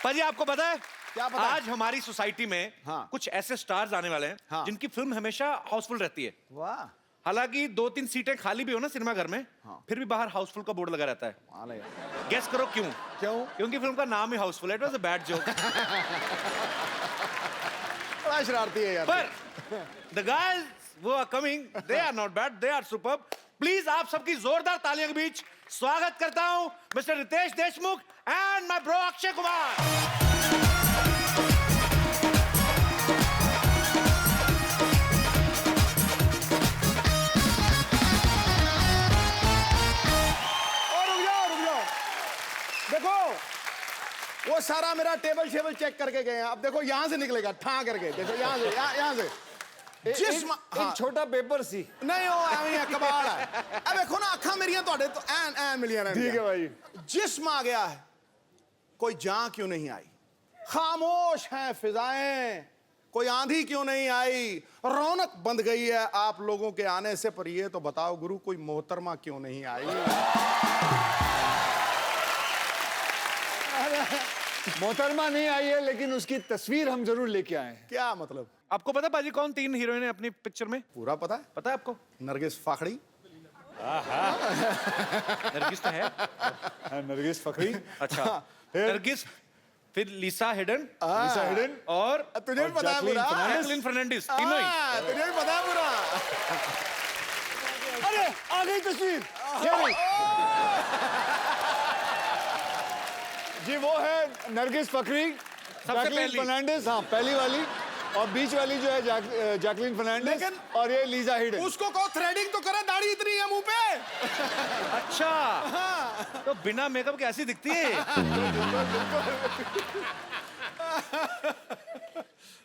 पाजी आपको पता है क्या पता है? आज हमारी सोसाइटी में कुछ ऐसे स्टार्स आने वाले हैं जिनकी फिल्म हमेशा हाउसफुल रहती है। वाह। हालांकि 2-3 सीटें खाली भी हो ना सिनेमा घर में, फिर भी बाहर हाउसफुल का बोर्ड लगा रहता है। गेस करो क्यों? क्योंकि फिल्म का नाम ही हाउसफुल है। It was a bad joke. बड़ा शरारती है यार। पर द गाइस वो are coming, they are not bad, they are superb. Please आप सबकी जोरदार तालियों के बीच स्वागत करता हूं mister Ritesh Deshmukh and my bro Akshay Kumar. देखो वो सारा मेरा टेबल शेबल चेक करके गए हैं। अब देखो यहां से निकलेगा ठा करके। देखो यहां से यहां से एक छोटा पेपर सी नहीं हो एवें कबाड़ है। अब देखो ना अखा मेरियां तोड़े तो एन एन मिलियन। ठीक है भाई। जिस्म आ गया है, कोई जान क्यों नहीं आई? खामोश हैं फिजाएं, कोई आंधी क्यों नहीं आई? रौनक बंद गई है आप लोगों के आने से, पर ये तो बताओ गुरु कोई मोहतरमा क्यों नहीं आई? मोहतरमा नहीं आई है, लेकिन उसकी तस्वीर हम जरूर लेके आए हैं। क्या मतलब? आपको पता पाजी कौन 3 हीरोइन है अपनी पिक्चर में? पूरा पता है। पता है आपको? नरगिस फाखड़ी। नरगिस तो है। नरगिस फखरी। अच्छा नरगिस, फिर लिसा हिडन और तुझे भी पता है पूरा? जैकलिन फर्नांडिस, तीनों ही। तुझे भी पता है पूरा? अरे आ गई तस्वीर। जी वो है नरगिस फखरी, जैकलिन फर्नांडिस, हाँ पहली वाली, और बीच वाली जो है जैकलिन फर्नांडिस, और ये लीजा हिडन। उसको कहो थ्रेडिंग तो करे, दाढ़ी इतनी है मुंह पे। अच्छा तो बिना मेकअप के ऐसी दिखती है।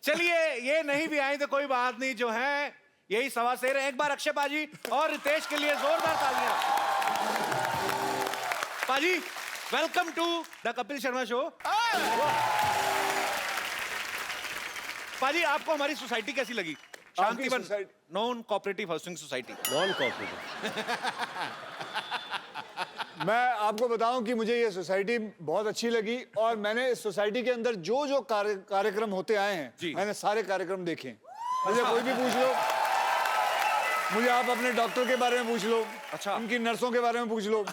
चलिए ये नहीं भी आई तो कोई बात नहीं, जो है यही सवा शेर है। एक बार अक्षय पाजी और रितेश के लिए जोरदार तालियां। पाजी welcome to the Kapil Sharma show. पाजी आपको हमारी सोसाइटी कैसी लगी? Shantivan non cooperative housing society. Non cooperative. मैं आपको बताऊं कि मुझे ये सोसाइटी बहुत अच्छी लगी, और मैंने इस सोसाइटी के अंदर जो जो कार्यक्रम होते आए हैं मैंने सारे कार्यक्रम देखे। मुझे कोई भी पूछ लो, मुझे आप अपने डॉक्टर के बारे में पूछ लो, अच्छा उनकी नर्सों के बारे में पूछ लो,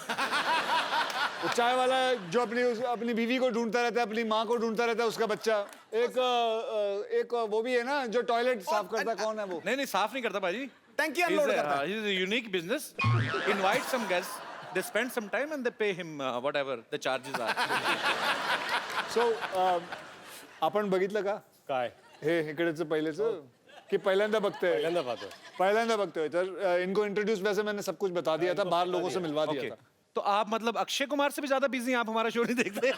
वो चाय वाला जो अपनी बीवी को ढूंढता रहता है, अपनी माँ को ढूंढता रहता है, उसका बच्चा। एक वो भी है ना जो टॉयलेट साफ करता है, कौन है वो? नहीं साफ नहीं करता पाजी, टंकी अनलोड करता है। He's a unique business. Invite some guests, they spend some time and they pay him whatever the charges are. So आपण बघितलं का काय हे इकडेच पहिलेच कि पहिल्यांदा बघतोय? पहिल्यांदा बघतोय। तर इनको इंट्रोड्यूस वैसे मैंने सब कुछ बता दिया था, बाहर लोगों से मिलवा दिया था। तो आप मतलब अक्षय कुमार से भी ज्यादा बिजी हैं, आप हमारा शो नहीं देखते?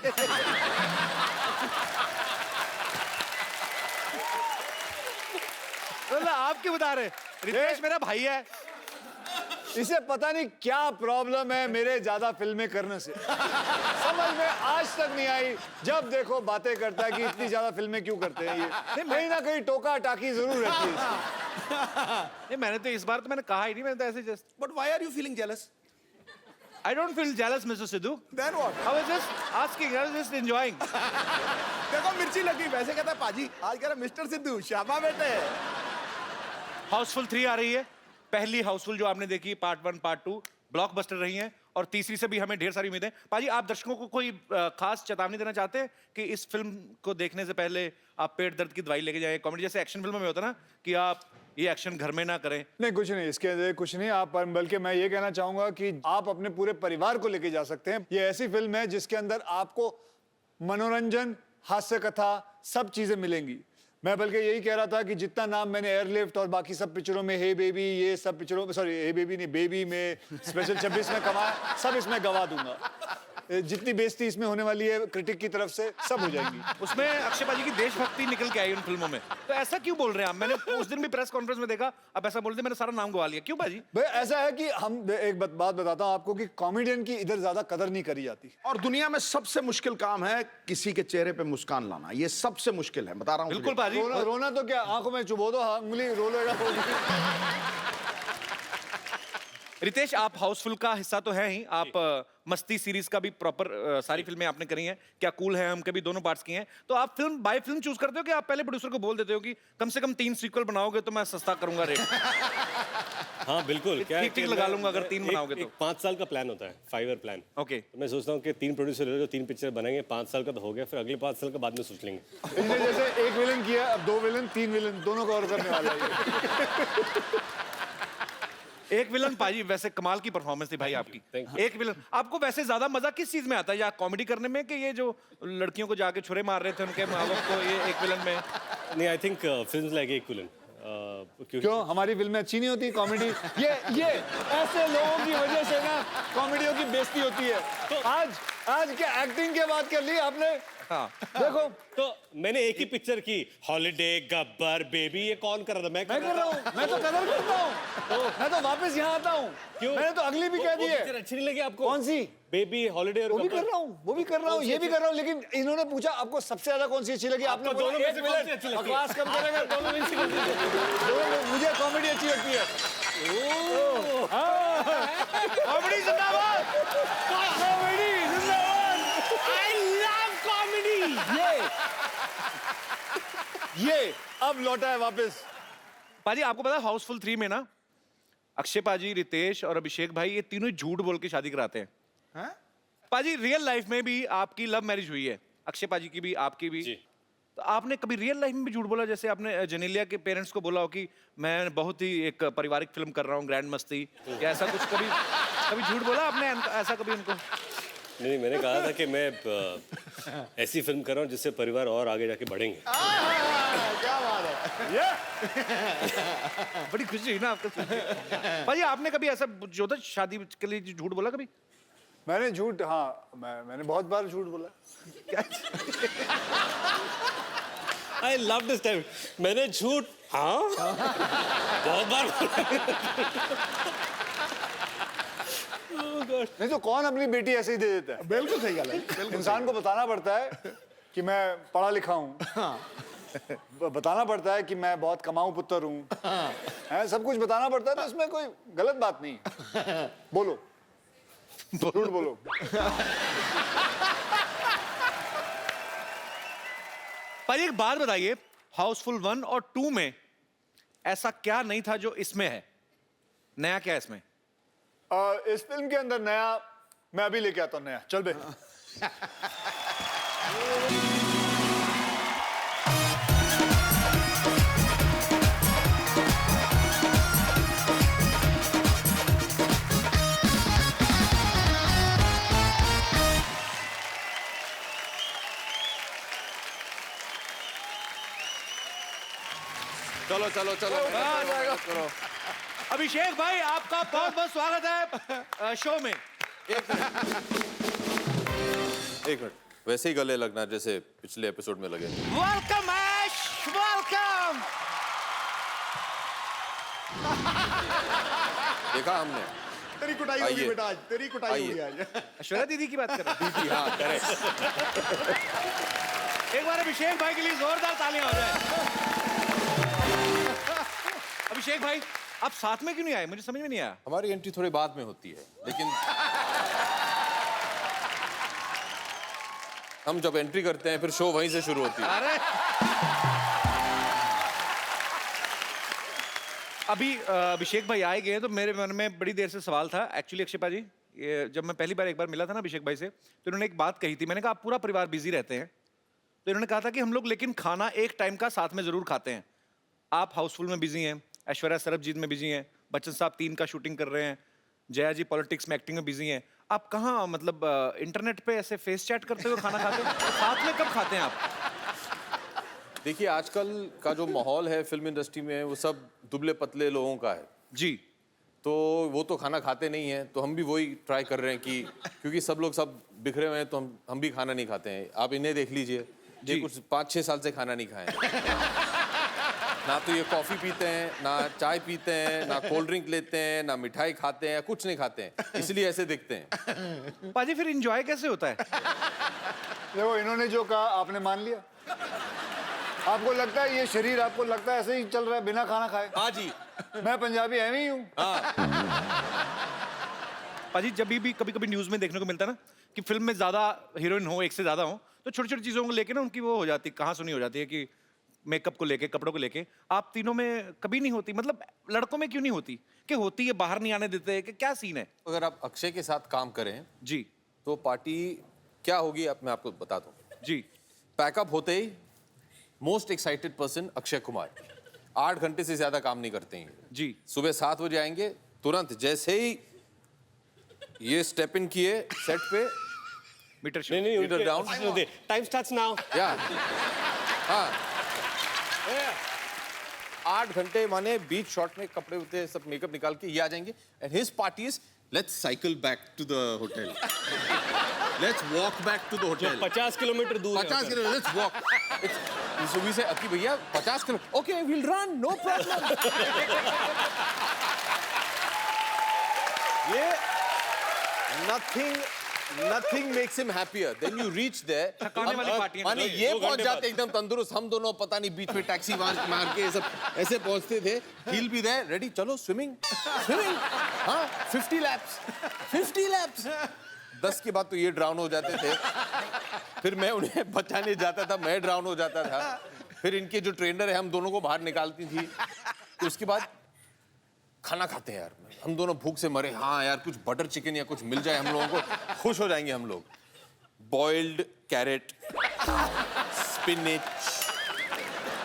मतलब आप क्यों बता रहे? रितेश मेरा भाई है। इसे पता नहीं क्या प्रॉब्लम है मेरे ज्यादा फिल्में करने से। समझ में आज तक नहीं आई। जब देखो बातें करता है कि इतनी ज्यादा फिल्में क्यों करते हैं ये। कहीं ना कहीं टोका टाकी जरूर रहती है। नहीं मैंने तो इस बार तो मैंने कहा ही नहीं, मैंने तो ऐसे just. But why are you feeling jealous? I don't feel jealous, Mr. Sidhu. Then what? I was just asking, I was just enjoying. देखो मिर्ची लगी, वैसे कहता है पाजी आज कह रहा मिस्टर सिद्धू शाबा बेटे। हाउसफुल 3 आ रही है। पहली हाउसफुल जो आपने देखी पार्ट 1 पार्ट 2 ब्लॉकबस्टर रही हैं, और तीसरी से भी हमें ढेर सारी उम्मीदें। पाजी आप दर्शकों को कोई खास चेतावनी देना चाहते हैं कि इस फिल्म को देखने से पहले आप पेट दर्द की दवाई लेके जाएं? कॉमेडी जैसे एक्शन फिल्मों में होता है ना कि आप ये एक्शन घर में ना करें। नहीं कुछ नहीं, इसके अंदर कुछ नहीं। आप बल्कि मैं ये कहना चाहूंगा कि आप अपने पूरे परिवार को लेके जा सकते हैं। ये ऐसी फिल्म है जिसके अंदर आपको मनोरंजन, हास्य कथा सब चीजें मिलेंगी। मैं बल्कि यही कह रहा था कि जितना नाम मैंने एयरलिफ्ट और बाकी सब पिक्चरों में, हे बेबी, ये सब पिक्चरों में, सॉरी हे बेबी नहीं, बेबी में, स्पेशल 26 में कमाया, सब इसमें गवा दूंगा। जितनी बेइज्जती इसमें होने वाली है क्रिटिक की तरफ से, सब हो जाएंगी। उसमें अक्षय पाजी की देशभक्ति निकल के आई उन फिल्मों में, तो ऐसा क्यों बोल रहे हैं आप? मैंने उस दिन भी प्रेस कॉन्फ्रेंस में देखा, अब ऐसा बोलते मैंने सारा नाम गवा लिया, क्यों पाजी? भाई ऐसा है कि हम एक बात बताता हूँ आपको कि कॉमेडियन की इधर ज्यादा कदर नहीं करी जाती। और दुनिया में सबसे मुश्किल काम है किसी के चेहरे पे मुस्कान लाना, ये सबसे मुश्किल है, बता रहा हूँ। बिल्कुल पाजी। रोना तो क्या, आंखों में चुभो दो, उंगली रो लेगा। रितेश, आप हाउसफुल का हिस्सा तो है ही, आप मस्ती सीरीज का भी प्रॉपर सारी फिल्में आपने करी हैं। क्या कूल है हम, कभी दोनों पार्ट्स किए हैं। तो आप फिल्म बाय फिल्म चूज करते हो कि आप पहले प्रोड्यूसर को बोल देते हो कि कम से कम 3 सीक्वल बनाओगे तो मैं सस्ता करूंगा रेट? हाँ बिल्कुल, क्या है ठीक-ठीक कि लगा मैं- लूंगा अगर 3 एक- बनाओगे तो। एक 5 साल का प्लान होता है, 5 ईयर प्लान। ओके। तो मैं सोचता हूँ कि 3 प्रोड्यूसर ले लो, 3 पिक्चर बनाएंगे, 5 साल का तो हो गया, फिर अगले 5 साल का बाद में सोच लेंगे। इसने जैसे एक विलन किया, अब 2 विलन 3 विलन दोनों कवर करने वाला है ये। एक विलन पाजी, वैसे कमाल की परफॉर्मेंस थी भाई आपकी। Thank you. एक विलन, आपको वैसे ज्यादा मजा किस चीज में आता है? या कॉमेडी करने में, कि ये जो लड़कियों को जाके छुरे मार रहे थे उनके माँ बाप को, ये एक विलन में? नहीं, I think film like equivalent, क्योंकि क्यों हमारी फिल्में अच्छी नहीं होती कॉमेडी? ये ऐसे लोगों की वजह से ना कॉमेडियों की बेइज्जती होती है। तो आज क्या एक्टिंग की बात कर ली आपने? हाँ। देखो तो मैंने एक ही पिक्चर की, हॉलिडे, गब्बर, बेबी, ये कौन कर रहा था? मैं कर रहा हूँ, मैं तो कदर करता हूँ, मैं तो वापस यहाँ आता हूँ। क्यों? मैंने तो अगली भी कह दी पिक्चर है। अच्छी नहीं लगी आपको? कौन सी? बेबी, हॉलिडे और वो भी गब्बर। कर रहा हूँ, वो भी कर रहा हूँ, ये भी कर रहा हूँ, लेकिन इन्होंने पूछा आपको सबसे ज्यादा कौन सी अच्छी लगी? आपने आपको बोला दोनों में एक से कौन सी विलन। अच्छी लगी? बकवास कम करेगा, दोनों में से कौन सी अच्छी लगी? मुझे कॉमेडी अच्छी लगती है। कॉमेडी जिंदाबाद! कॉमेडी जिंदाबाद! I love comedy! ये अब लौटा है वापस। पाजी, आपको पता है हाउसफुल 3 में ना अक्षय पाजी, रितेश और अभिषेक भाई, ये तीनों झूठ बोल के शादी कराते हैं। हैं? पाजी, रियल लाइफ में भी आपकी लव मैरिज हुई है, अक्षय पाजी की भी, आपकी भी। जी। तो आपने कभी रियल लाइफ में भी झूठ बोला? जैसे आपने जेनेलिया के पेरेंट्स को बोला हो कि मैं बहुत ही एक पारिवारिक फिल्म कर रहा हूँ, ग्रैंड मस्ती, या ऐसा कुछ कभी कभी झूठ बोला आपने ऐसा कभी उनको? नहीं, मैंने कहा था कि मैं ऐसी फिल्म कर रहा हूँ जिससे परिवार और आगे जाके बढ़ेंगे। क्या बात है? बड़ी खुशी हुई ना आपको सुन के। पाजी, आपने कभी ऐसा जो था शादी के लिए झूठ बोला कभी? मैंने झूठ, हाँ मैंने बहुत बार झूठ बोला। I love this time. मैंने झूठ, हाँ बहुत बार। नहीं तो कौन अपनी बेटी ऐसे ही दे देता है? बिल्कुल सही गल है। इंसान को बताना पड़ता है कि मैं पढ़ा लिखा हूँ, बताना पड़ता है कि मैं बहुत कमाऊं पुत्र हूँ, है सब कुछ बताना पड़ता है, तो इसमें कोई गलत बात नहीं है। बोलो, झूठ बोलो। पाजी, एक बात बताइए, हाउसफुल 1 और 2 में ऐसा क्या नहीं था जो इसमें है? नया क्या है इसमें? इस फिल्म के अंदर नया मैं अभी लेके आता हूँ, नया। चल बे। चलो चलो चलो चलो। अभिषेक भाई, आपका बहुत बहुत स्वागत है शो में। एक मिनट, वैसे ही गले लगना जैसे पिछले एपिसोड में लगे। वेलकम ऐश, वेलकम। देखा हमने। तेरी कुटाई होगी आइए। बेटा आज, तेरी कुटाई आइए। होगी आज। ऐश्वर्या दीदी की बात कर रहे हैं? दीदी, हाँ करेक्ट। एक बार अभिषेक भाई के लिए जोरदार तालियां हो जाए। अभिषेक भाई, आप साथ में क्यों नहीं आए? मुझे समझ में नहीं आया। हमारी एंट्री थोड़ी बाद में होती है, लेकिन हम जब एंट्री करते हैं फिर शो वहीं से शुरू होती है। अरे अभी अभिषेक भाई आए गए तो मेरे मन में बड़ी देर से सवाल था एक्चुअली। अक्षय पाजी, ये जब मैं पहली बार एक बार मिला था ना अभिषेक भाई से, तो इन्होंने एक बात कही थी। मैंने कहा आप पूरा परिवार बिजी रहते हैं, तो इन्होंने कहा था कि हम लोग लेकिन खाना एक टाइम का साथ में जरूर खाते हैं। आप हाउसफुल में बिजी हैं, ऐश्वर्या सरबजीत में बिजी हैं, बच्चन साहब 3 का शूटिंग कर रहे हैं, जया जी पॉलिटिक्स में एक्टिंग में बिजी हैं। आप कहाँ मतलब इंटरनेट पे ऐसे फेस चैट करते हुए खाना खाते हैं? साथ में कब खाते हैं आप? देखिए, आजकल का जो माहौल है फिल्म इंडस्ट्री में वो सब दुबले पतले लोगों का है, जी। तो वो तो खाना खाते नहीं है, तो हम भी वही ट्राई कर रहे हैं कि क्योंकि सब लोग सब बिखरे हुए हैं तो हम भी खाना नहीं खाते हैं। आप इन्हें देख लीजिए, ये जी। कुछ 5-6 साल से खाना नहीं खाए ना, तो ये कॉफी पीते हैं, ना चाय पीते हैं, ना कोल्ड ड्रिंक लेते हैं, ना मिठाई खाते हैं, कुछ नहीं खाते हैं, इसलिए ऐसे दिखते हैं। पाजी, फिर एंजॉय कैसे होता है? देखो, इन्होंने जो कहा आपने मान लिया। आपको लगता है ये शरीर, आपको लगता है ऐसे ही चल रहा है बिना खाना खाए? हाँ जी। मैं पंजाबी एवं ही हूँ। पाजी जब भी कभी कभी न्यूज में देखने को मिलता है ना कि फिल्म में ज्यादा हीरोइन हो, एक से ज्यादा हो, तो छोटी छोटी चीजों को लेके ना उनकी वो हो जाती, कहाँ सुनी हो जाती है कि मेकअप को लेके, कपड़ों को लेके। आप तीनों में कभी नहीं होती? मतलब लड़कों में क्यों नहीं होती? कि होती है, बाहर नहीं आने देते, कि क्या सीन है? अगर आप अक्षय के साथ काम करें जी तो पार्टी क्या होगी अब मैं आपको बता दूं। जी। पैकअप होते ही most excited person Akshay Kumar 8 घंटे से ज्यादा काम नहीं करते हैं। जी। सुबह 7 बजे आएंगे, तुरंत जैसे ही ये स्टेप इन किए सेट पे, मीटर नहीं नहीं Leader down. Time starts now. या हाँ 8 घंटे माने बीच शॉट में कपड़े होते सब मेकअप निकाल के ये आ जाएंगे and his party is let's cycle back to the hotel, let's walk back to the hotel. 50 kilometre दूर है 50 होटल। Kilometre, let's walk. सुबह से अकी भैया 50 kilo, okay will run no problem. ये nothing makes him happier. Then you reach there. थकाने वाली पार्टी है ना। माने ये पहुंच जाते एकदम तंदुरुस्त, हम दोनों पता नहीं बीच में टैक्सी मार के सब ऐसे पहुंचते थे। He'll be there, ready, चलो स्विमिंग हाँ 50 laps 10 के बाद तो ये ड्राउन हो जाते थे, फिर मैं उन्हें बचाने जाता था, मैं ड्राउन हो जाता था, फिर इनके जो ट्रेनर है हम दोनों को बाहर निकालती थी, तो उसके बाद खाना खाते हैं यार, हम दोनों भूख से मरे, हाँ यार कुछ बटर चिकन या कुछ मिल जाए हम लोगों को, खुश हो जाएंगे हम लोग। Boiled carrot, spinach,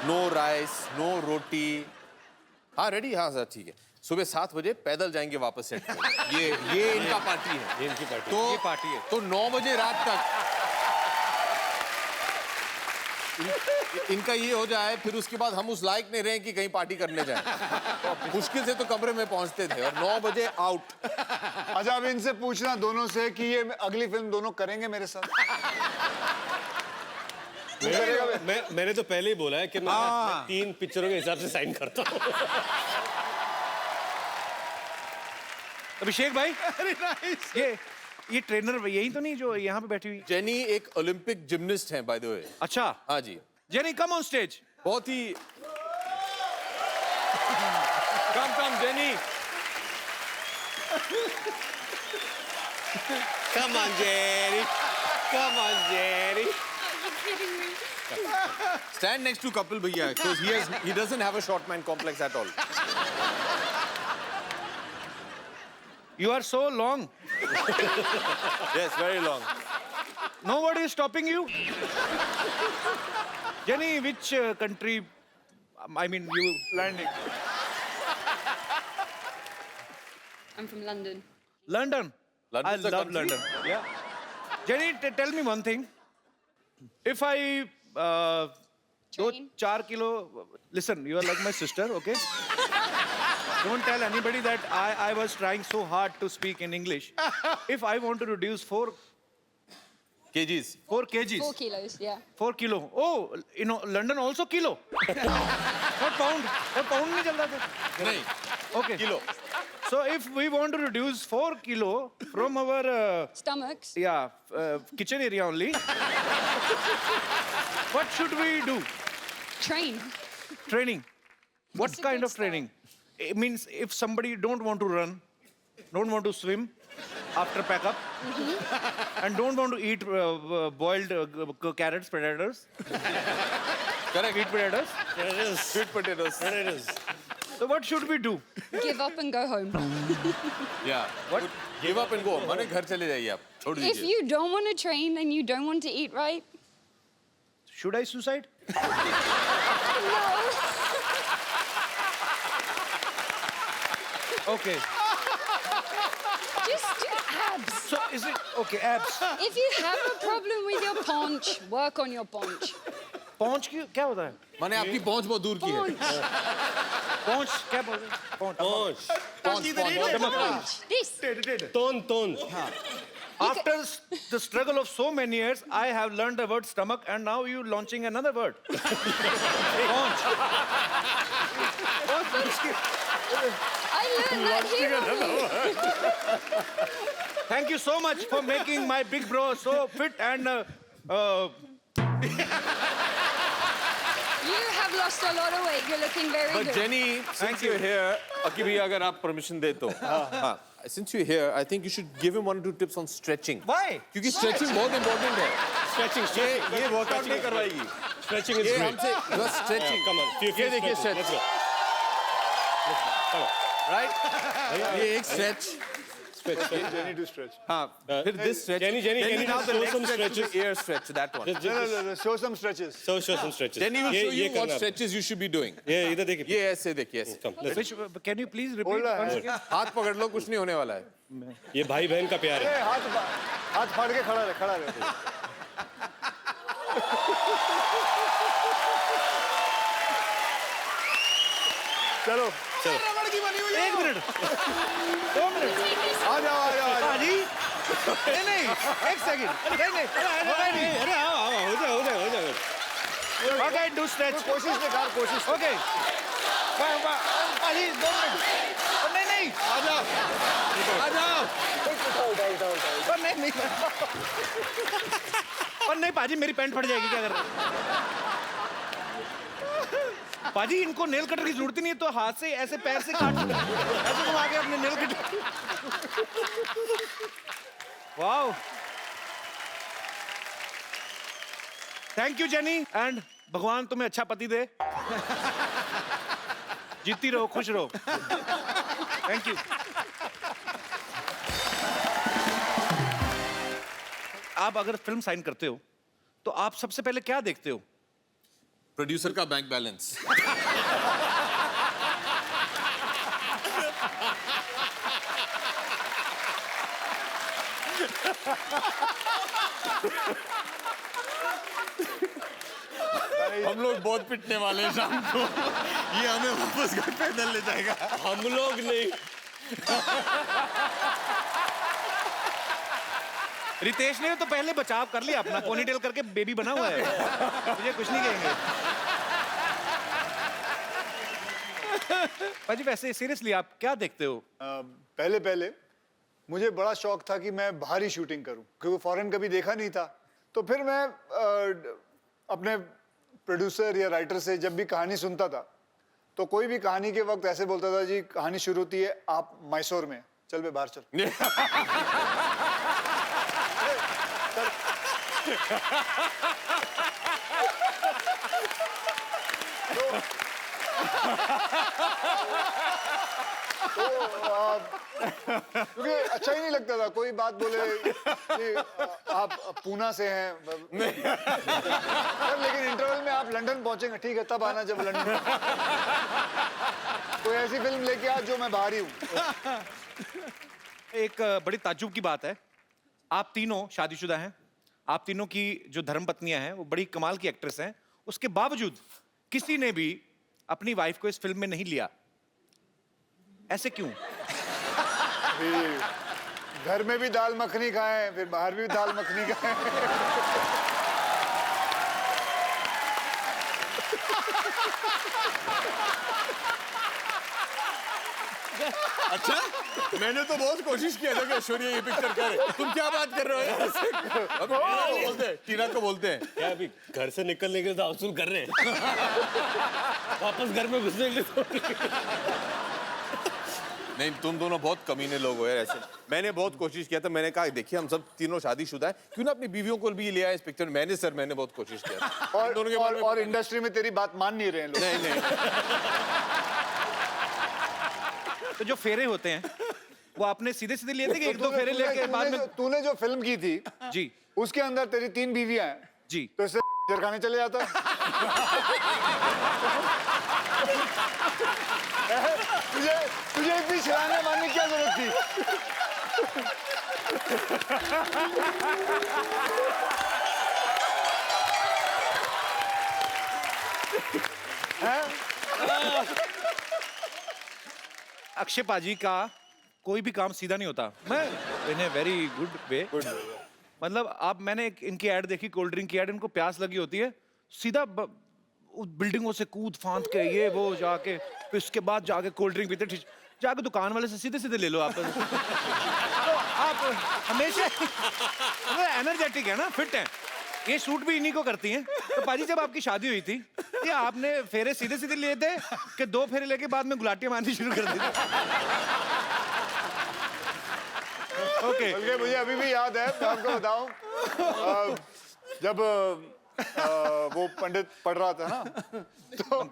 no rice, no roti, हाँ रेडी, हाँ सर ठीक है। सुबह 7 बजे पैदल जाएंगे वापस सेट पे। ये इनका पार्टी है, ये इनकी पार्टी। तो ये पार्टी है। तो 9 बजे रात तक इनका ये हो जाए, फिर उसके बाद हम उस लायक नहीं रहे कि कहीं पार्टी करने जाएं। मुश्किल से तो कमरे में पहुंचते थे और 9 बजे आउट। अच्छा अब इनसे पूछना दोनों से कि ये अगली फिल्म दोनों करेंगे मेरे साथ? मैंने तो पहले ही बोला है कि मैं 3 पिक्चरों के हिसाब से साइन करता हूँ। अभिषेक भाई ये ट्रेनर यही तो नहीं जो यहाँ पे बैठी हुई? जेनी एक ओलंपिक जिम्नास्ट हैं बाय द वे। अच्छा हाँ जी, जेनी कम ऑन स्टेज। बहुत ही कम jenny. Come on, Jerry. Come on, Jerry. Stand next to Kapil Bhaiya because he doesn't have a short man complex at all. You are so long. Yes, very long. Nobody is stopping you. Jenny, which country? I mean, you landing. I'm from London. London. London's I a love country? London. Yeah. Jenny, tell me one thing. If I do Train. 4 kilo, listen, you are like my sister, okay? Don't tell anybody that I was trying so hard to speak in English. If I want to reduce 4 kgs. kgs. 4 kilos, yeah. 4 kilo. Oh, you know, London also kilo. Not pound. Not pound नहीं चलता था. नहीं, Okay. kilo. So if we want to reduce 4 kilo from our Stomachs. kitchen area only, what should we do? Train. Training. What It's a kind good of training? It means if somebody don't want to run, don't want to swim after pack up, and don't want to eat boiled carrots, potatoes, Correct. sweet potatoes. There it is. Sweet potatoes. There it is. So what should we do? Give up and go home. Yeah. What? Give up and go. माने घर चले जाइए आप. छोड़ If दीजिए. you don't want to train and you don't want to eat right, Should I suicide? Okay. just do abs. So is it okay? Abs. If you have a problem with your paunch, work on your paunch. पहुंच की क्या होता है? माने आपकी पहुंच बहुत दूर की है. Paunch. पहुंच क्या बोलते हैं? पहुंच. Paunch. Paunch. This. Ton. After the struggle of so many years, I have learned the word stomach, and now you launching another word. Paunch. I learned that here. Thank you so much for making my big bro so fit and. You have lost a lot of weight. You're looking very But good. Jenny, since you're here, अकी भैया अगर आप permission दे तो. हाँ. since you're here, I think you should give him 1 or 2 tips on stretching. Why? क्योंकि stretching बहुत important है. Stretching. ये workout नहीं करवाएगी. Stretching is ये great. हमसे बस stretching. Come on. ये देखिए stretch. Let's go. Come on. Right? ये एक stretch. Jenny to stretch. हाँ. फिर this stretch. Jenny, Then now now the show leg some stretch, stretches. the ear stretch, that one. No, show some stretches. Show some stretches. Then he will show you ये what करना. stretches you should be doing. ये इधर देखिए. ये ऐसे देखिए ऐसे. Come, let's Which, can you please repeat Hold on. once again? हाथ पकड़ लो, कुछ नहीं होने वाला है. ये भाई बहन का प्यार है. हाथ फाड़ के खड़ा रहे. चलो एक मिनट 2 मिनट आ जाओ. पाजी नहीं एक सेकंड नहीं अरे आओ हो जाए. ओके डू स्ट्रेच कोशिश निकाल कोशिश. ओके पाजी 2 मिनट नहीं आ जाओ. नहीं और नहीं पाजी मेरी पैंट फट जाएगी क्या कर रहे हो? पाजी इनको नेल कटर की जरूरत ही नहीं है तो हाथ से ऐसे पैर से काट ऐसे घुमा के अपने nail cutter. Wow thank you jenny and भगवान तुम्हें अच्छा पति दे. जीती रहो खुश रहो. Thank you. आप अगर फिल्म साइन करते हो तो आप सबसे पहले क्या देखते हो? प्रोड्यूसर का बैंक बैलेंस. हम लोग बहुत पिटने वाले हैं शाम को. ये हमें वापस घर पैदल ले जाएगा. हम लोग नहीं. रितेश ने तो पहले बचाव कर लिया अपना पोनीटेल करके बेबी बना हुआ है. मुझे कुछ नहीं कहेंगे. पाजी वैसे सीरियसली आप क्या देखते हो? पहले मुझे बड़ा शौक था कि मैं बाहरी शूटिंग करूं क्योंकि फॉरेन कभी देखा नहीं था. तो फिर मैं अपने प्रोड्यूसर या राइटर से जब भी कहानी सुनता था तो कोई भी कहानी के वक्त ऐसे बोलता था जी कहानी शुरू होती है आप मैसूर में चल बे बाहर चल. क्योंकि अच्छा ही नहीं लगता था कोई बात बोले कि आप पूना से हैं लेकिन इंटरवल में आप लंदन पहुंचेंगे ठीक है तब आना जब लंदन. कोई ऐसी फिल्म लेके आ जो मैं बाहर ही हूँ. एक बड़ी ताज्जुब की बात है आप तीनों शादीशुदा हैं. आप तीनों की जो धर्मपत्नियां हैं वो बड़ी कमाल की एक्ट्रेस हैं. उसके बावजूद किसी ने भी अपनी वाइफ को इस फिल्म में नहीं लिया. ऐसे क्यों? घर में भी दाल मखनी खाएं फिर बाहर भी दाल मखनी खाएं. अच्छा मैंने तो बहुत कोशिश किया था कि ऐश्वर्या ये पिक्चर करे. तुम क्या बात कर रहे हो? अब टीना को बोलते हैं क्या अभी घर से निकलने के लिए तो असूल कर रहे हैं. वापस घर में घुसने के लिए तो नहीं. तुम दोनों बहुत कमीने लोग हो यार ऐसे. मैंने बहुत कोशिश किया था. मैंने कहा देखिए हम सब तीनों शादीशुदा हैं क्यों ना अपनी बीवियों को भी ले आए इस पिक्चर में. मैंने बहुत कोशिश किया था. और इंडस्ट्री में तेरी बात मान नहीं रहे हैं लोग. नहीं तो जो फेरे होते हैं वो आपने सीधे सीधे लिए थे कि एक दो फेरे लेके बाद में? तूने जो फिल्म की थी जी उसके अंदर तेरी 3 बीवियां हैं जी. तो इससे खाने चले जाता. तुझे इतनी छलांगे मारने की क्या जरूरत थी? अक्षय पाजी का कोई भी काम सीधा नहीं होता. मैं इन ए वेरी गुड वे. मतलब आप मैंने इनकी ऐड देखी कोल्ड ड्रिंक की ऐड. इनको प्यास लगी होती है सीधा बिल्डिंगों से कूद फांद के ये वो जाके फिर उसके बाद जाके कोल्ड ड्रिंक पीते. जाके दुकान वाले से सीधे सीधे ले लो आप. तो आप हमेशा एनर्जेटिक है ना, फिट है. ये शूट भी इन्हीं को करती हैं. तो पाजी जब आपकी शादी हुई थी ये आपने फेरे सीधे सीधे लिए थे कि 2 फेरे लेके बाद में गुलाटियां मारनी शुरू कर दी थी? ओके बल्कि मुझे अभी भी याद है, मैं आपको बताऊं, जब वो पंडित पढ़ रहा था ना, तो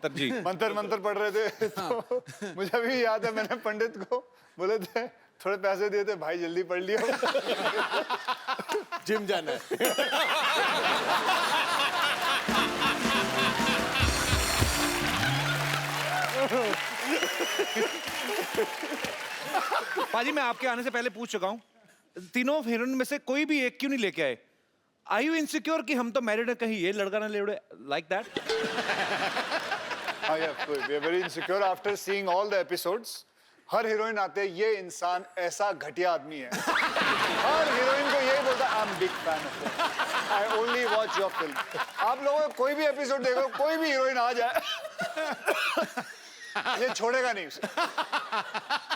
मंत्र पढ़ रहे थे, तो मुझे अभी याद है, मैंने पंडित को बोले थे थोड़े पैसे दिए थे, भाई जल्दी पढ़ लियो। जिम जाना है। पाजी मैं आपके आने से पहले पूछ चुका हूं, तीनों हीरोइन में से कोई भी एक क्यों नहीं लेके आए? Are you insecure कि हम तो मैरिड है, कहीं ये लड़का ना ले उड़े, like that? हाँ यार, we are very insecure after seeing all the episodes. Her heroine आते ये इंसान ऐसा घटिया आदमी है। हर हीरोइन को यही बोलता है, I'm big fan of you. I only watch your film. आप लोगों को कोई भी एपिसोड देखो, कोई भी हीरोइन आ जाए, ये छोड़ेगा नहीं उसे।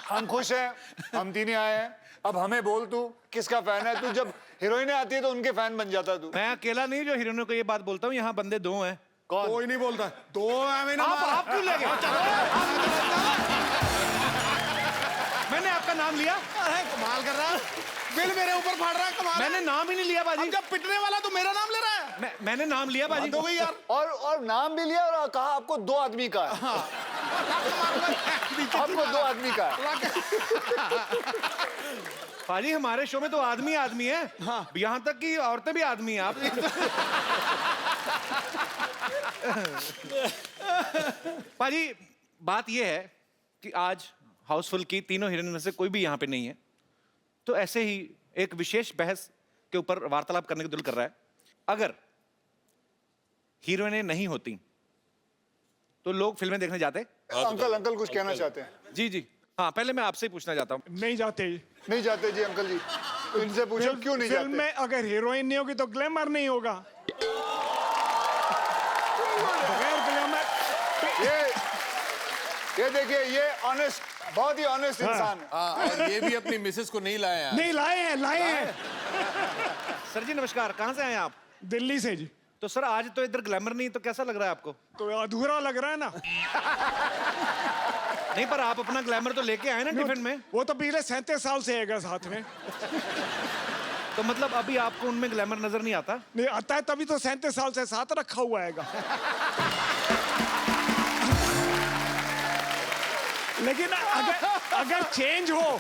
हम खुश हैं, हम तीनों आए हैं, अब हमें बोल तू किसका फैन है? तू जब हीरोइनें आती है तो उनके फैन बन जाता तू। मैं अकेला नहीं जो हीरोइनों को ये बात बोलता हूँ, यहाँ बंदे दो हैं। कौन? कोई नहीं बोलता, दो है। आप क्यों ले गए? मैंने आपका नाम लिया? अरे कमाल कर रहा है, बिल मेरे ऊपर फाड़ रहा है, कमाल। मैंने नाम ही नहीं लिया बाजी। अब जब पिटने वाला तो मेरा नाम ले रहा है। मैंने नाम लिया बाजी। हो गई यार। और नाम भी लिया और कहा आपको 2 आदमी का है। हाँ। आपको 2 आदमी का है। पाजी हमारे शो में तो आदमी आदमी है, हाँ। यहाँ तक कि औरतें भी आदमी हैं आप। पाजी बात ये है कि आज हाउसफुल की तीनों हीरोइन में से कोई भी यहाँ पे नहीं है, तो ऐसे ही एक विशेष बहस के ऊपर वार्तालाप करने का दिल कर रहा है। अगर हीरोइनें नहीं होती तो लोग फिल्में देखने जाते? अंकल कुछ कहना चाहते हैं? जी जी हाँ, पहले मैं आपसे ही पूछना चाहता हूँ। नहीं जाते। नहीं जाते जी अंकल जी, तो इनसे पूछो क्यों नहीं फिल्म जाते? में अगर हीरोइन नहीं होगी तो ग्लैमर नहीं होगा। बगैर ग्लैमर ये देखिए, ये ऑनेस्ट, बहुत ही ऑनेस्ट इंसान है। हाँ, और ये भी अपनी मिसेस को नहीं लाया है। नहीं लाए हैं। सर जी नमस्कार, कहाँ से आए हैं आप? दिल्ली से जी। तो सर आज तो इधर ग्लैमर नहीं, तो कैसा लग रहा है आपको? तो अधूरा लग रहा है ना। नहीं पर आप अपना ग्लैमर तो लेके आए ना टिफिन में। वो तो पिछले 37 साल से है साथ में। तो मतलब अभी आपको उनमें ग्लैमर नजर नहीं आता? नहीं आता है, तभी तो 37 साल से साथ रखा हुआ है। लेकिन अगर चेंज हो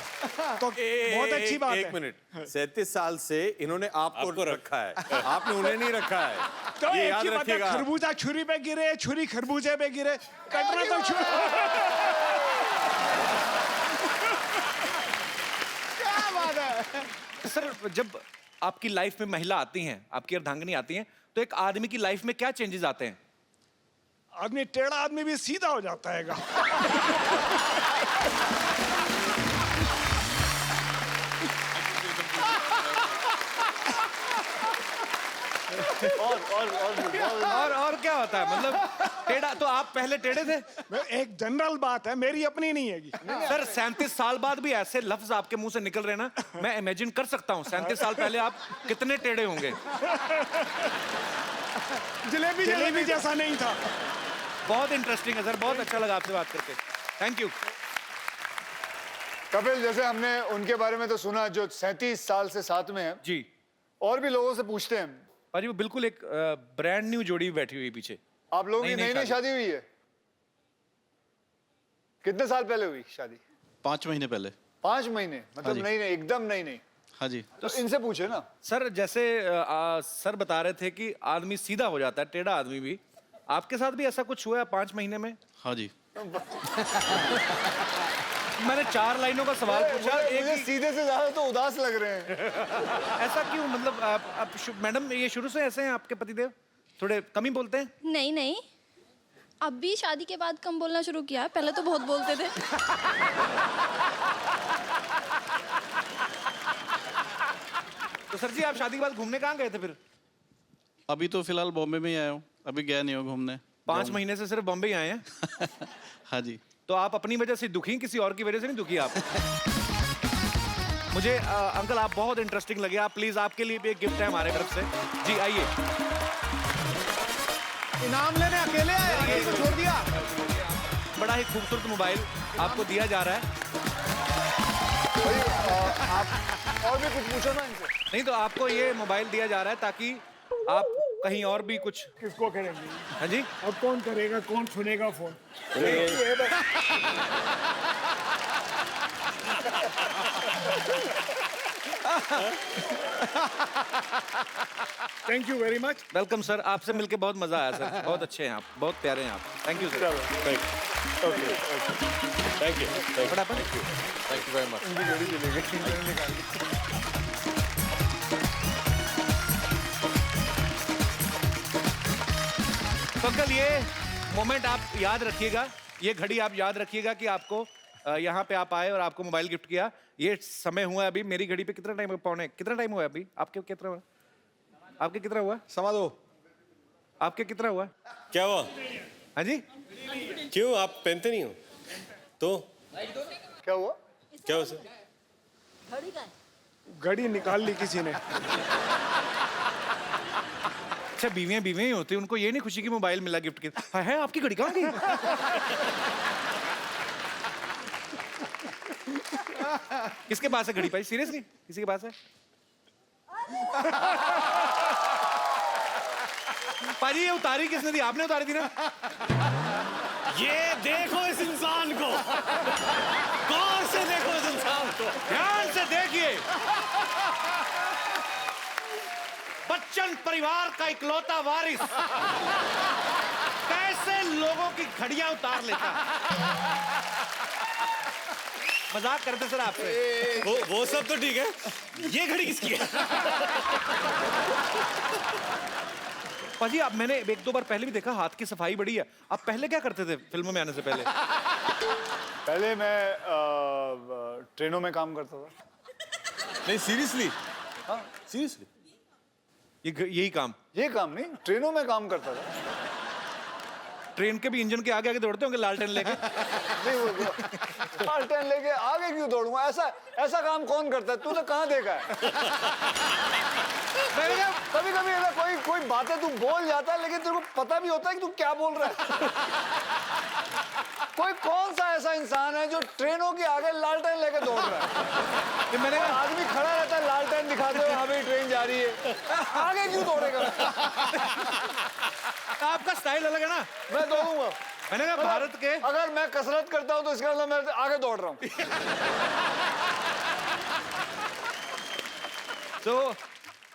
तो बहुत अच्छी बात है। एक मिनट, 37 साल से इन्होंने आपको रखा है, आपने उन्हें नहीं रखा है। तो ये एक याद ही बात है, रखिएगा। खरबूजा छुरी पे गिरे, छुरी खरबूजे पे गिरे, कटना तो क्या बात है। सर जब आपकी लाइफ में महिला आती हैं, आपकी अर्धांगिनी आती हैं, तो एक आदमी की लाइफ में क्या चेंजेस आते हैं? आदमी टेढ़ा आदमी भी सीधा हो जाता है। और क्या होता है? मतलब टेढ़ा तो आप पहले टेढ़े थे? एक जनरल बात है, मेरी अपनी नहीं है। सर 37 साल बाद भी ऐसे लफ्ज आपके मुंह से निकल रहे ना, मैं इमेजिन कर सकता हूँ 37 साल पहले आप कितने टेढ़े होंगे। जलेबी जैसा नहीं था। बहुत इंटरेस्टिंग है सर, बहुत अच्छा लगा आपसे बात करके, थैंक यू। कपिल, जैसे हमने उनके बारे में तो सुना जो 37 साल से साथ में है, जी और भी लोगों से पूछते हैं। पाजी वो बिल्कुल एक ब्रांड न्यू जोड़ी बैठी हुई पीछे। आप लोगों की नई नई शादी हुई है? कितने साल पहले हुई शादी? 5 महीने पहले। 5 महीने? मतलब जी। नहीं, एकदम नहीं। हाँ जी। तो इनसे पूछे ना। सर जैसे सर बता रहे थे कि आदमी सीधा हो जाता है, टेढ़ा आदमी भी, आपके साथ भी ऐसा कुछ हुआ है 5 महीने में? हाँ जी। मैंने 4 लाइनों का सवाल पूछा, मुझे सीधे से ज्यादा तो उदास लग रहे हैं। ऐसा क्यों? मतलब आप मैडम ये शुरू से ऐसे हैं आपके पतिदेव? थोड़े कम ही बोलते हैं? नहीं, अब भी शादी के बाद कम बोलना शुरू किया है, पहले तो बहुत बोलते थे। तो सर जी आप शादी के बाद घूमने कहाँ गए थे फिर? अभी तो फिलहाल बॉम्बे में ही आया हूँ, अभी गया नहीं हूँ घूमने। 5 महीने से सिर्फ बॉम्बे ही आए हैं? हाँ जी। तो आप अपनी वजह से दुखी, किसी और की वजह से नहीं दुखी आप? मुझे अंकल आप बहुत इंटरेस्टिंग लगे, आप प्लीज, आपके लिए भी एक गिफ्ट है हमारे तरफ से। जी आइए। इनाम लेने अकेले आए, ये तो छोड़ दिया। बड़ा ही खूबसूरत मोबाइल आपको दिया जा रहा है। और भी कुछ पूछो ना इनसे। नहीं तो आपको ये मोबाइल दिया जा रहा है ताकि आप कहीं और भी कुछ। किसको करेंगे? हाँ जी, और कौन करेगा, कौन सुनेगा phone? Thank you very much. Welcome sir, आपसे मिलके बहुत मजा आया सर, बहुत अच्छे हैं आप, बहुत प्यारे हैं आप। Thank you sir. Thank you. फटाफट। Thank you very much. तो कल ये मोमेंट आप याद रखिएगा, ये घड़ी आप याद रखिएगा कि आपको यहाँ पे आप आए और आपको मोबाइल गिफ्ट किया। ये समय हुआ है अभी, मेरी घड़ी पे कितना टाइम, पौने कितना टाइम हुआ है अभी? आपके कितना हुआ? आपके कितना हुआ? समा दो। आपके कितना हुआ? क्या हुआ? हाँ जी, क्यों आप पहनते नहीं हो? तो क्या हुआ? क्या हुआ सर? घड़ी निकाल ली किसी ने। अच्छा बीवियां बीवियां ही होती हैं, उनको ये नहीं खुशी की मोबाइल मिला गिफ्ट के। है आपकी घड़ी कहाँ गई? किसके पास है घड़ी भाई? सीरियसली किसी के पास है? पाजी ये उतारी किसने दी? आपने उतारी थी ना? ये देखो इस इंसान को, गौर से देखो इस इंसान को, ध्यान से देखिए। बच्चन परिवार का इकलौता वारिस कैसे लोगों की घड़ियां उतार लेता है। मजाक करते सर आपसे। वो सब तो ठीक है, ये घड़ी किसकी है? पाजी अब मैंने एक दो बार पहले भी देखा, हाथ की सफाई बड़ी है। आप पहले क्या करते थे फिल्मों में आने से पहले? पहले मैं ट्रेनों में काम करता था। नहीं सीरियसली, हाँ सीरियसली। यही काम? ये काम नहीं, ट्रेनों में काम करता था। ट्रेन के भी इंजन के आगे आगे दौड़ते होंगे लालटेन लेके? नहीं वो लालटेन लेके आगे क्यों दौड़ूंगा? ऐसा काम कौन करता है? तूने कहाँ देखा है? मैंने कहा कभी कभी अगर कोई बातें तू बोल जाता है लेकिन तेरे को पता भी होता है कि तू क्या बोल रहा है। कोई कौन सा ऐसा इंसान है जो ट्रेनों के आगे लालटेन लेके दौड़ रहा है? कि मैंने कहा आदमी खड़ा रहता है लालटेन दिखाते हुए, हाँ भाई ट्रेन जा रही है, आगे क्यों दौड़ेगा? आपका स्टाइल अलग है ना। मैं दौड़ूंगा। मैंने कहा भारत के, अगर मैं कसरत करता हूं तो इसका मतलब मैं आगे दौड़ रहा हूं। तो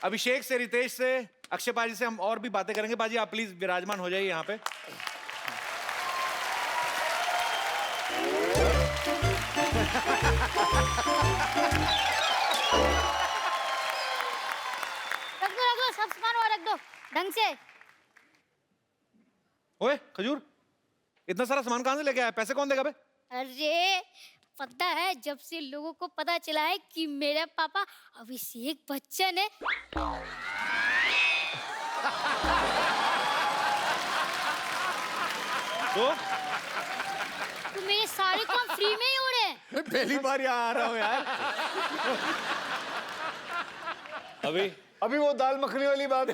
अभिषेक से, रितेश से, अक्षय पाजी से हम और भी बातें करेंगे। पाजी आप प्लीज विराजमान हो जाइए यहाँ पे। रख दो सब सामान वहाँ रख दो ढंग से। ओए खजूर, इतना सारा सामान कहाँ से लेके आया? पैसे कौन देगा बे? अरे पता है, जब से लोगों को पता चला है कि मेरा पापा अभिषेक बच्चन है, तो मेरे सारे काम फ्री में ही हो रहे हैं। मैं पहली बार यहाँ आ रहा हूँ यार। अभी वो दाल मखनी वाली बात।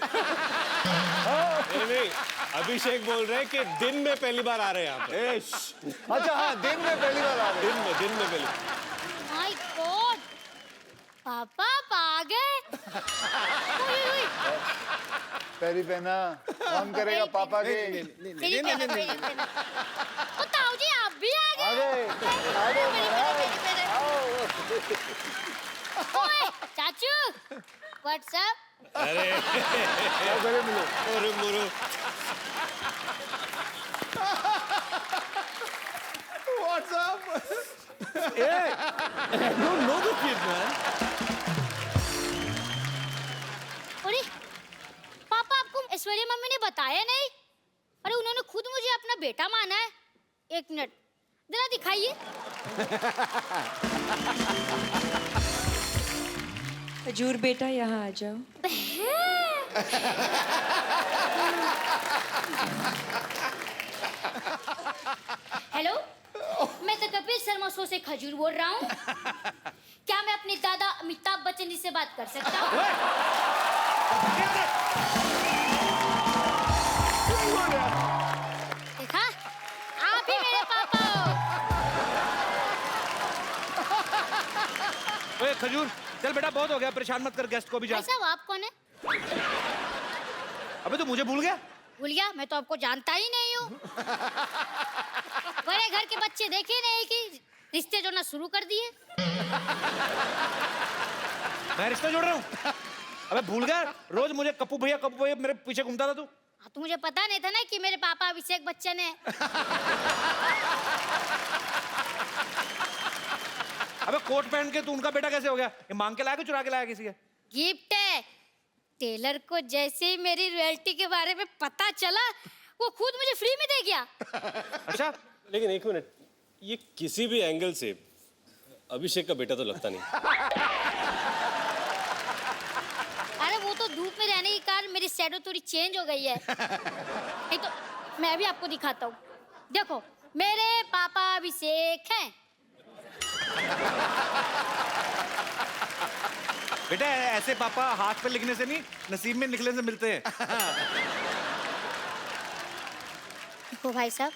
नहीं, अभिषेक बोल रहे हैं कि दिन में पहली बार आ रहे हैं यहाँ पे। अच्छा हाँ, दिन में पहली बार आ रहे हैं। दिन में पहली। माय गॉड, पापा आप आ गए। पहली पहना कौन करेगा पापा के? ताऊ जी आप भी आ गए। ओए चाचू, व्हाट्सएप। अरे मिलो। अरे मुरु। What's up? don't know the kid, man. अरे पापा, आपको ऐश्वर्या मम्मी ने बताया नहीं? अरे उन्होंने खुद मुझे अपना बेटा माना है। एक मिनट जरा दिखाइए। खजूर बेटा यहाँ आ जाओ। हेलो, मैं तो कपिल शर्मा शो से खजूर बोल रहा हूँ। क्या मैं अपने दादा अमिताभ बच्चन जी से बात कर सकता हूँ? देखा, आप ही मेरे पापा हो। ओए खजूर, चल बेटा बहुत हो गया, परेशान मत कर गेस्ट को भी जा। भाई साहब आप कौन है? अबे तू मुझे भूल गया? भूल गया? मैं तो आपको जानता ही नहीं हूँ। बड़े घर के बच्चे देखे नहीं कि रिश्ते जोड़ना शुरू कर दिए। मैं रिश्ता जोड़ रहा हूँ? अबे भूल गया? रोज मुझे कप्पू भैया मेरे पीछे घूमता था तू। हाँ, तो मुझे पता नहीं था ना कि मेरे पापा अभिषेक बच्चन है। अबे कोट पहन के तू उनका बेटा कैसे हो गया? ये मांग के लाया कि चुरा के लाया किसी के? गिफ्ट है। टेलर को जैसे ही मेरी रॉयल्टी के बारे में पता चला, वो खुद मुझे फ्री में दे गया। अच्छा लेकिन एक मिनट, ये किसी भी एंगल से अभिषेक का बेटा तो लगता नहीं। अरे वो तो धूप में रहने के कारण मेरी शैडो थोड़ी चेंज हो गई है। नहीं तो मैं भी आपको दिखाता हूँ। देखो मेरे पापा अभिषेक हैं। बेटा ऐसे पापा हाथ पे लिखने से नहीं, नसीब में निकलने से मिलते हैं। देखो भाई साहब,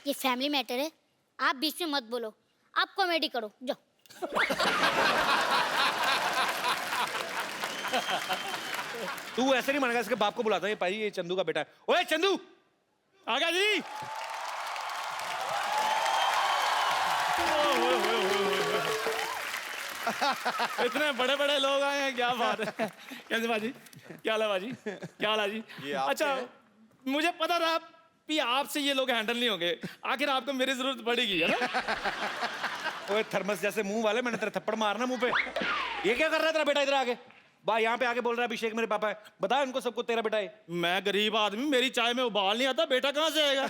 ये फैमिली मैटर है, आप बीच में मत बोलो। आप कॉमेडी करो, जाओ। तू ऐसे नहीं मानेगा, इसके बाप को बुलाता है। भाई ये चंदू का बेटा है। ओए चंदू आ गया जी। इतने बड़े बड़े लोग आए हैं, क्या बात है। कैसे बाजी, क्या हाल है बाजी, क्या हाल है जी? अच्छा मुझे पता था कि आपसे ये लोग हैंडल नहीं होंगे, आखिर आपको मेरी जरूरत पड़ेगी, है ना? ओए थर्मस जैसे मुंह वाले, मैंने तेरा थप्पड़ मारना मुंह पे। ये क्या कर रहा है तेरा बेटा इधर आके? बा यहाँ पे आके बोल रहा है अभिषेक मेरे पापा है। बता इनको सबको तेरा बेटा है। मैं गरीब आदमी, मेरी चाय में उबाल नहीं आता, बेटा कहाँ से आएगा?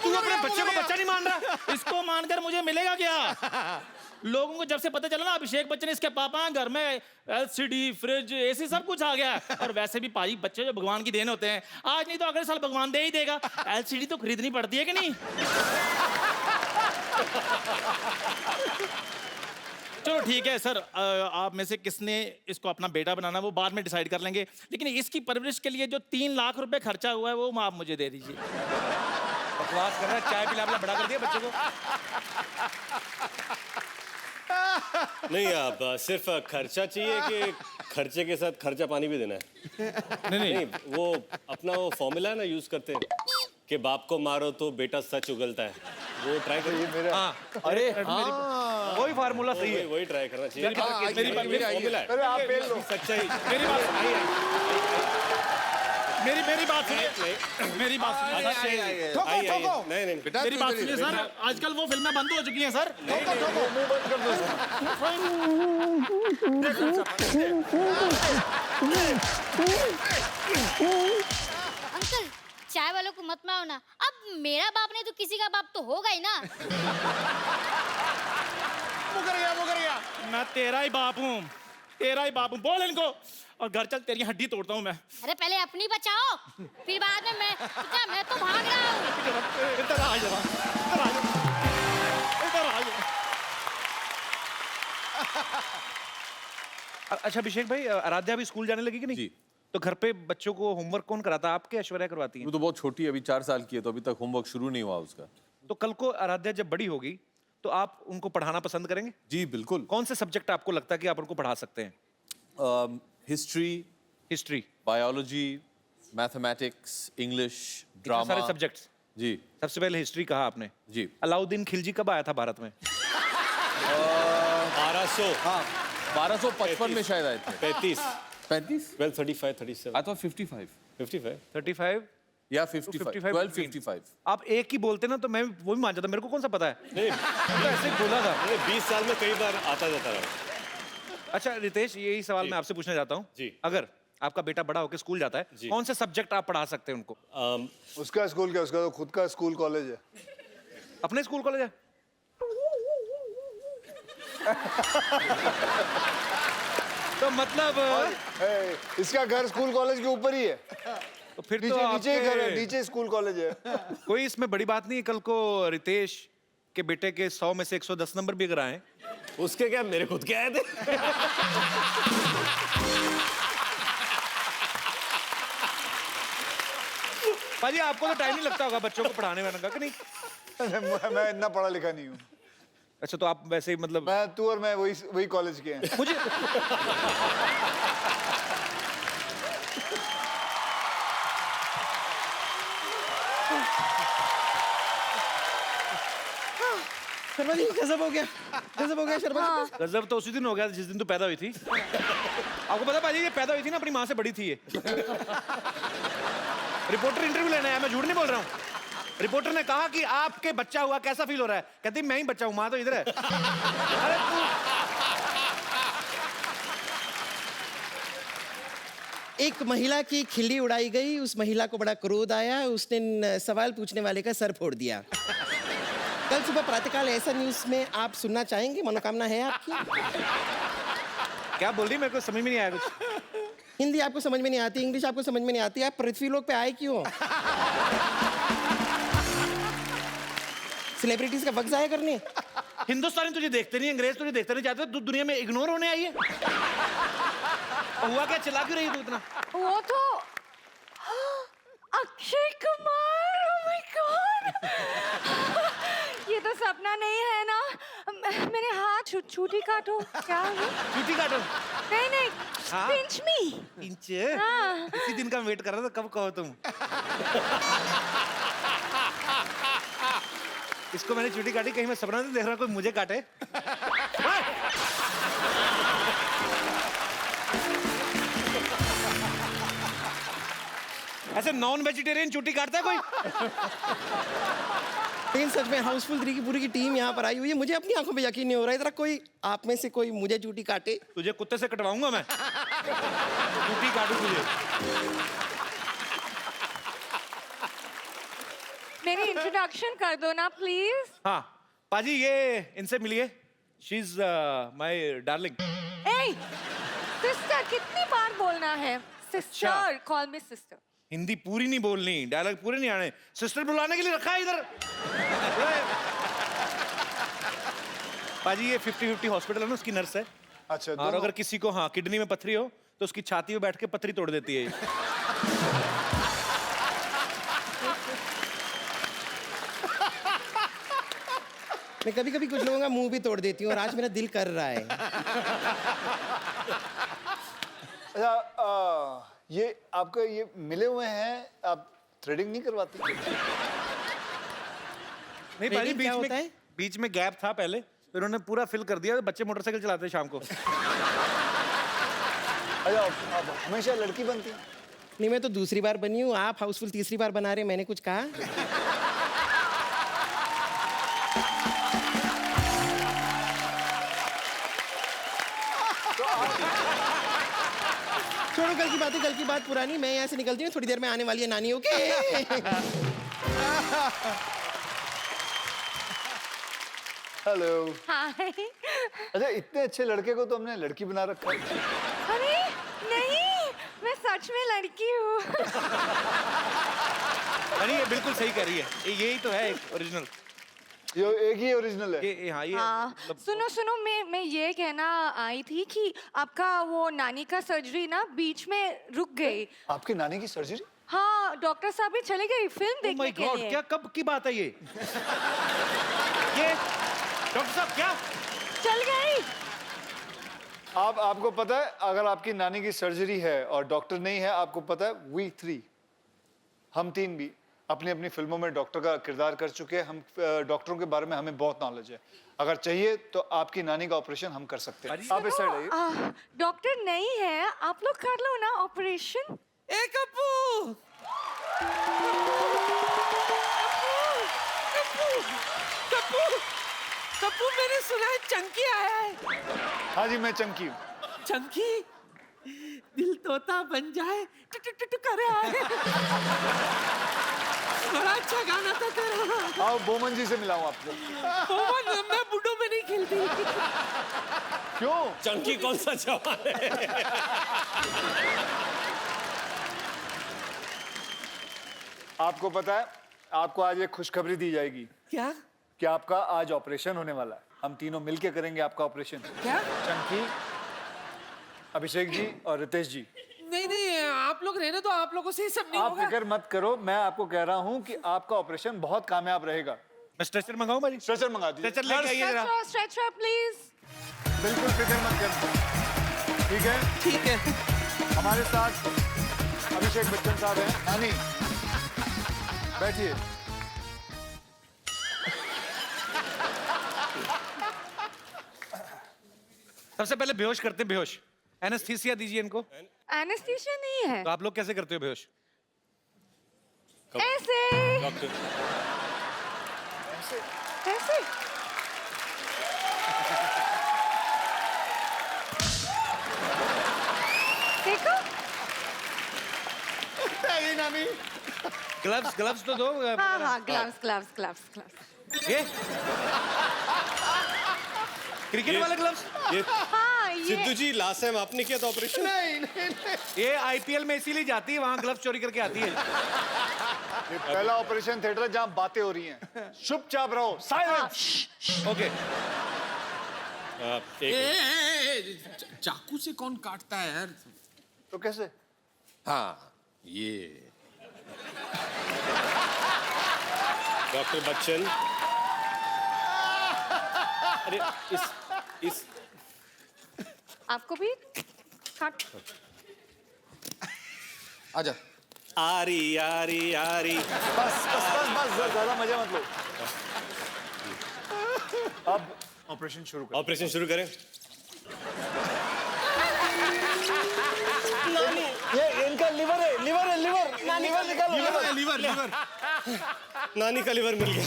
तू अपने बच्चे को बच्चा नहीं मान रहा? इसको मानकर मुझे मिलेगा क्या? लोगों को जब से पता चला ना अभिषेक बच्चन इसके पापा हैं, घर में एलसीडी, फ्रिज, एसी सब कुछ आ गया है। और वैसे भी पाजी बच्चे जो भगवान की देन होते हैं, आज नहीं तो अगले साल भगवान दे ही देगा। एलसीडी तो खरीदनी पड़ती है कि नहीं? चलो ठीक है सर, आप में से किसने इसको अपना बेटा बनाना वो बाद में डिसाइड कर लेंगे, लेकिन इसकी परवरिश के लिए जो 3 लाख रुपए खर्चा हुआ है वो आप मुझे दे दीजिए। बकवास कर रहा है, चाय पिला बड़ा कर दिया बच्चे को। नहीं, आप सिर्फ खर्चा चाहिए कि खर्चे के साथ खर्चा पानी भी देना है? नहीं, वो अपना वो फॉर्मूला है ना यूज करते हैं कि बाप को मारो तो बेटा सच उगलता है, वो ट्राई करिए। हाँ, अरे वही फार्मूला सही है। वही ट्राई करना चाहिए। मेरी फॉर्मूला है। अरे आप पेल लो। सच्चाई। मेरी बात सुनिए, मेरी बात सुनिए, मेरी बात सुनिए। नहीं मेरी बात सुनिए सर, आजकल वो फिल्में बंद हो चुकी हैं सर। अंकल चाय वालों को मत मारो ना। अब मेरा बाप नहीं तो किसी का बाप तो होगा ही ना। मुकर गया। मैं तेरा ही बाप हूँ, तेरा ही बाप हूँ। बोल इनको, और घर चल तेरी हड्डी तोड़ता हूँ मैं। अरे पहले अपनी बचाओ, फिर बाद में मैं तो भाग रहा हूँ। इधर आ जा, इधर आ जा। अच्छा अभिषेक भाई, आराध्या अभी स्कूल जाने लगी कि नहीं? जी। तो घर पे बच्चों को होमवर्क कौन कराता है? आपके ऐश्वर्या करवाती है? वो तो बहुत छोटी है, अभी 4 साल की है, तो अभी तक होमवर्क शुरू नहीं हुआ उसका। तो कल को आराध्या जब बड़ी होगी तो आप उनको पढ़ाना पसंद करेंगे? जी बिल्कुल। कौन से सब्जेक्ट आपको लगता है कि आप उनको पढ़ा सकते हैं? हिस्ट्री, बायोलॉजी, मैथमेटिक्स, इंग्लिश, इतने ड्रामा। सारे सब्जेक्ट्स। जी सबसे पहले हिस्ट्री कहा आपने। जी। अलाउद्दीन खिलजी कब आया था भारत में? 1200। हाँ 1255 में शायद आए थे। 35। 35? 12, 35, 37। I thought 55. 55। 35? या 55, 1255। आप एक ही बोलते ना तो मैं वो भी मान जाता, मेरे को कौन सा पता है? नहीं, तो ऐसे ही बोला था। 20 साल में कई बार आता जाता रहा। अच्छा रितेश, यही सवाल मैं आपसे पूछना चाहता हूँ। जी। अगर आपका बेटा बड़ा होकर स्कूल जाता है, कौन से सब्जेक्ट आप पढ़ा सकते हैं उनको? उसका स्कूल क्या, उसका तो खुद का स्कूल कॉलेज है। अपने स्कूल कॉलेज है? तो मतलब इसका घर स्कूल कॉलेज के ऊपर ही है। तो फिर नीचे तो नीचे ही घर है, आपके- नीचे स्कूल कॉलेज है। कोई इसमें बड़ी बात नहीं है। कल को रितेश के बेटे के 100 में से 110 नंबर भी अगर आए, उसके क्या, मेरे खुद के आए थे। पाजी आपको तो टाइम नहीं लगता होगा बच्चों को पढ़ाने वाने का कि नहीं? मैं इतना पढ़ा लिखा नहीं हूँ। अच्छा, तो आप वैसे ही मतलब तू और मैं वही कॉलेज के हैं। मुझे शर्मा जी गजब हो गया शर्मा जी। गजब तो उसी दिन हो गया जिस दिन तू पैदा हुई थी। आपको पता पाजी, ये पैदा हुई थी ना अपनी माँ से बड़ी थी ये। रिपोर्टर इंटरव्यू लेने आया, मैं झूठ नहीं बोल रहा हूँ। रिपोर्टर ने कहा कि आपके बच्चा हुआ कैसा फील हो रहा है? कहती मैं ही बच्चा हूँ, माँ तो इधर है। अरे एक महिला की खिल्ली उड़ाई गई, उस महिला को बड़ा क्रोध आया, उसने सवाल पूछने वाले का सर फोड़ दिया। कल सुबह प्रातःकाल ऐसा न्यूज में आप सुनना चाहेंगे? मनोकामना है आपकी? क्या बोल रही, मेरे को समझ में नहीं आया कुछ। हिंदी आपको समझ में नहीं आती, इंग्लिश आपको समझ में नहीं आती, आप पृथ्वी लोक पे आए क्यों? सेलिब्रिटीज का वक्त जाया करने? हिंदुस्तानी तुझे देखते नहीं, अंग्रेज तुझे देखते नहीं चाहते, तू दुनिया में इग्नोर होने आई है। हुआ क्या, चिल्ला क्यों रही तू इतना? वो तो Akshay Kumar, oh my God! ये तो सपना नहीं है ना? मेरे हाथ छूटी काटो। क्या है? छुट्टी काटो? नहीं, हाँ? pinch me। इंच? हाँ। इसी दिन का वेट कर रहा था, कब कहो तुम। इसको मैंने छुट्टी काटी, कहीं मैं सपना नहीं देख रहा कोई मुझे काटे। ऐसे नॉन वेजिटेरियन छुट्टी काटता है कोई? लेकिन सच में हाउसफुल 3 की पूरी की टीम यहाँ पर आई हुई है, मुझे अपनी आंखों पे यकीन नहीं हो रहा है। इधर कोई आप में से कोई मुझे चूटी काटे। तुझे कुत्ते से कटवाऊंगा मैं। छुट्टी काटू तुझे। मेरी इंट्रोडक्शन कर दो ना प्लीज। हाँ पाजी, ये इनसे मिलिए। She is my darling. A sister कितनी बार बोलना है? सिस्टर, कॉल मी सिस्टर। हिंदी पूरी नहीं बोलनी, डायलॉग पूरे नहीं आने। सिस्टर बुलाने के लिए रखा है इधर। पाजी ये 50-50 हॉस्पिटल है ना, उसकी नर्स है। अच्छा, और अगर किसी को हाँ किडनी में पथरी हो तो उसकी छाती में बैठ के पथरी तोड़ देती है। मैं कभी कभी कुछ लोगों का मुंह भी तोड़ देती हूँ, और आज मेरा दिल कर रहा है। अच्छा, ये आपका ये मिले हुए हैं, आप थ्रेडिंग नहीं करवाते? नहीं पाजी, क्या होता है? बीच में गैप था पहले, तो इन्होंने पूरा फिल कर दिया। बच्चे मोटरसाइकिल चलाते हैं शाम को। अच्छा, आप हमेशा लड़की बनती हैं? नहीं, मैं तो दूसरी बार बनी हूँ, आप हाउसफुल तीसरी बार बना रहे हैं। मैंने कुछ कहा? छोड़ो कल की बात है, कल की बात पुरानी। मैं यहाँ से निकलती हूँ, थोड़ी देर में आने वाली है नानी। ओके? हेलो। हाय। अच्छा, इतने अच्छे लड़के को तो हमने लड़की बना रखा है। अरे नहीं, मैं सच में लड़की हूँ। अरे ये बिल्कुल सही कह रही है, यही तो है ओरिजिनल। ये एक ही ओरिजिनल है। ये हाँ, ये हाँ, मतलब सुनो, मैं ये कहना आई थी कि आपका वो नानी का सर्जरी ना बीच में रुक गई। आपकी नानी की सर्जरी? हाँ, डॉक्टर साहब भी चले गए फिल्म देखने माय के गॉड, लिए। क्या कब की बात है ये? डॉक्टर साहब क्या चल गई? आपको पता है, अगर आपकी नानी की सर्जरी है और डॉक्टर नहीं है, आपको पता है वी 3 हम 3 भी अपनी अपनी फिल्मों में डॉक्टर का किरदार कर चुके हैं। हम डॉक्टरों के बारे में हमें बहुत नॉलेज है। अगर चाहिए तो आपकी नानी का ऑपरेशन हम कर सकते हैं। आप इस साइड आइए। डॉक्टर नहीं है, आप लोग कर लो ना ऑपरेशन। ए कप्पू! कप्पू, मैंने सुना है चंकी आया है। हाँ जी, मैं चंकी हूँ। चंकी, दिल तोता बन जाए टू करे आए। बड़ा अच्छा गाना था तेरा। आओ बोमन जी से मिलाऊं आपको। मैं बुड्ढों में नहीं खेलती। क्यों? चंकी कौन सा जवान है? आपको पता है, आपको आज एक खुशखबरी दी जाएगी क्या? कि आपका आज ऑपरेशन होने वाला है। हम तीनों मिलके करेंगे आपका ऑपरेशन। क्या? चंकी, अभिषेक जी और रितेश जी। नहीं, आप लोग रहने तो आप लोगों से ही सब नहीं आप होगा। फिक्र मत करो, मैं आपको कह रहा हूँ कि आपका ऑपरेशन बहुत कामयाब रहेगा। मैं स्ट्रेचर मंगाऊं भाई? स्ट्रेचर मंगा दीजिए। स्ट्रेचर लेके आइए जरा। Stretcher please. बिल्कुल फिक्र मत करना, ठीक है? ठीक है। हमारे साथ अभिषेक बच्चन साहब हैं। नानी बैठिए। सबसे पहले बेहोश करते हैं, बेहोश। एनेस्थीसिया दीजिए इनको। एनेस्थीसिया नहीं है। तो आप लोग कैसे करते हो बेहोश? ऐसे डॉक्टर ऐसे। देखो नानी ग्लव्स, ग्लव्स तो दो। हाँ हाँ ग्लव्स ग्लव्स ग्लव्स ग्लव्स। ये क्रिकेट वाले ग्लव्स। ये हाँ ये सिद्धू जी लास्ट टाइम आपने किया था ऑपरेशन? ये आईपीएल में इसीलिए जाती है, वहां ग्लव्स चोरी करके आती है। ये पहला ऑपरेशन थिएटर है जहां बातें हो रही हैं। चुपचाप रहो, साइलेंस। ओके। चाकू से कौन काटता है यार? तो कैसे? हाँ ये डॉक्टर बच्चन, अरे इस आपको भी काट। आजा। आरी आरी आरी। बस बस बस बस, ज्यादा मजा मत लो। अब ऑपरेशन शुरू करो। ऑपरेशन शुरू करें। ये इनका लिवर है, लिवर है, लिवर लिवर निकालो। Liver liver. नानी का लिवर मिल गया।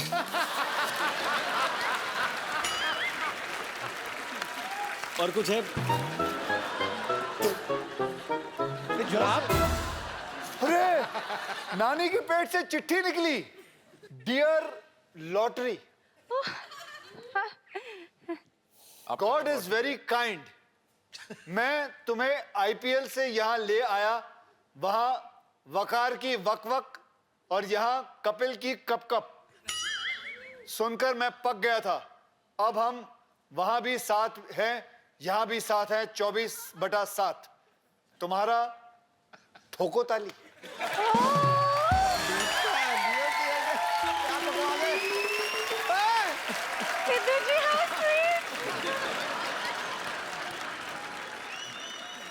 और कुछ है? जुराब। अरे नानी के पेट से चिट्ठी निकली। Dear lottery, God is very kind. मैं तुम्हें आईपीएल से यहाँ ले आया, वहां वकार की वक वक और यहाँ कपिल की कप कप सुनकर मैं पक गया था। अब हम वहां भी साथ हैं, यहां भी साथ हैं। 24/7 तुम्हारा ठोको ताली। सिद्धू जी how sweet।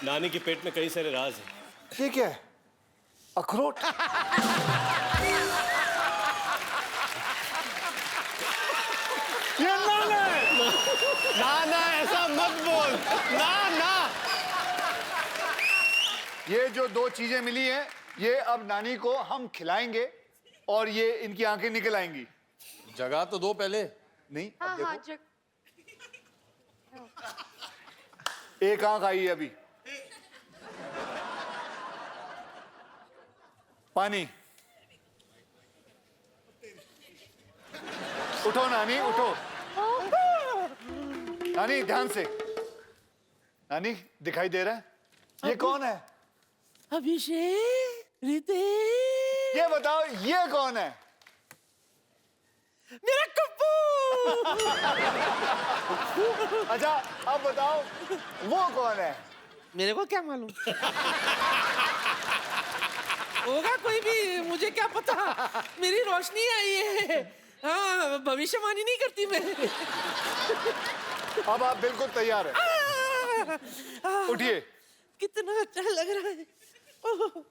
नानी के पेट में कई सारे राज हैं। ठीक है, अखरोट। ये नाना है। ना ऐसा मत बोल। ना ये जो दो चीजें मिली हैं, ये अब नानी को हम खिलाएंगे और ये इनकी आंखें निकल आएंगी। जगह तो दो पहले। नहीं, हाँ अब हाँ देखो, एक आंख आई है अभी। पानी। उठो नानी, उठो। नानी ध्यान से। नानी दिखाई दे रहा है? ये कौन है? अभिषेक, रितेश, ये बताओ, ये कौन है? मेरा कप्पू। अच्छा अब बताओ, वो कौन है? मेरे को क्या मालूम? होगा कोई भी, मुझे क्या पता। मेरी रोशनी आई है। हाँ, भविष्यवाणी नहीं करती मैं। अब आप बिल्कुल तैयार हैं? उठिए। कितना अच्छा लग रहा है। ओह,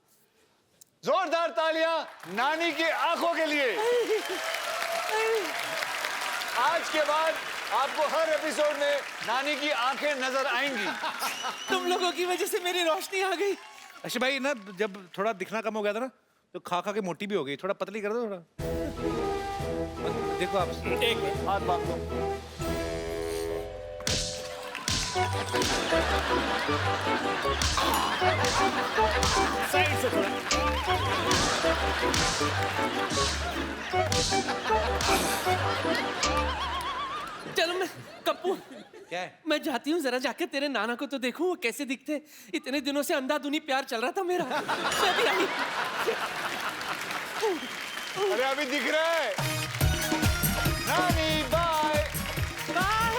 जोरदार तालियां नानी की आंखों के लिए। आज के बाद आपको हर एपिसोड में नानी की आंखें नजर आएंगी। तुम लोगों की वजह से मेरी रोशनी आ गई। अच्छा भाई ना, जब थोड़ा दिखना कम हो गया था ना, तो खा खा के मोटी भी हो गई। थोड़ा पतली कर दो थोड़ा। देखो आप। एक मिनट। हाथ बांध दो। साइड से थोड़ा। चलो मैं कप्पू, क्या है? मैं जाती हूँ, जरा जाके तेरे नाना को तो देखूं वो कैसे दिखते। इतने दिनों से अंधाधुनी प्यार चल रहा था मेरा। मैं भी आई। अरे अभी दिख रहा है। नानी बाय बाय।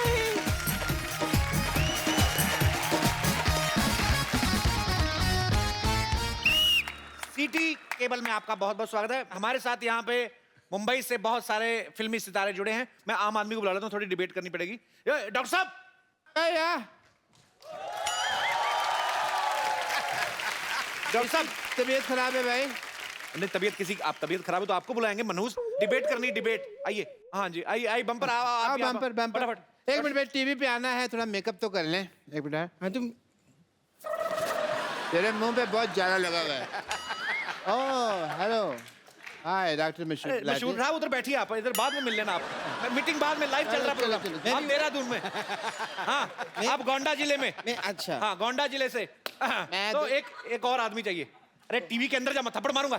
सिटी केबल में आपका बहुत बहुत स्वागत है। हमारे साथ यहाँ पे मुंबई से बहुत सारे फिल्मी सितारे जुड़े हैं। मैं आम आदमी को बुला लेता हूँ, थोड़ी डिबेट करनी पड़ेगी। डॉक्टर साहब, डॉक्टर साहब, तबीयत खराब है भाई। नहीं, तबीयत किसी आप तबीयत खराब है तो आपको बुलाएंगे। मनहूस डिबेट करनी, डिबेट। आइए, हाँ जी, आइए आइए, बम्पर आओ, बम्पर बम्पर। फटाफट। एक मिनट भाई, टीवी पे आना है, थोड़ा मेकअप तो कर लें। एक मिनट। हाँ तुम, तेरे मुंह पे बहुत ज्यादा लगा हुआ है। ओह हेलो, हाय डॉक्टर मशहूर साहब, उधर बैठिए आप, इधर बाद में मिल लेना आप। मीटिंग बाद में, लाइव चल रहा प्रोग्राम। आप देहरादून में, हाँ आप गोंडा जिले में। अच्छा। हाँ, गोंडा जिले से। तो एक और आदमी चाहिए। अरे टीवी के अंदर जा, मैं थप्पड़ मारूंगा।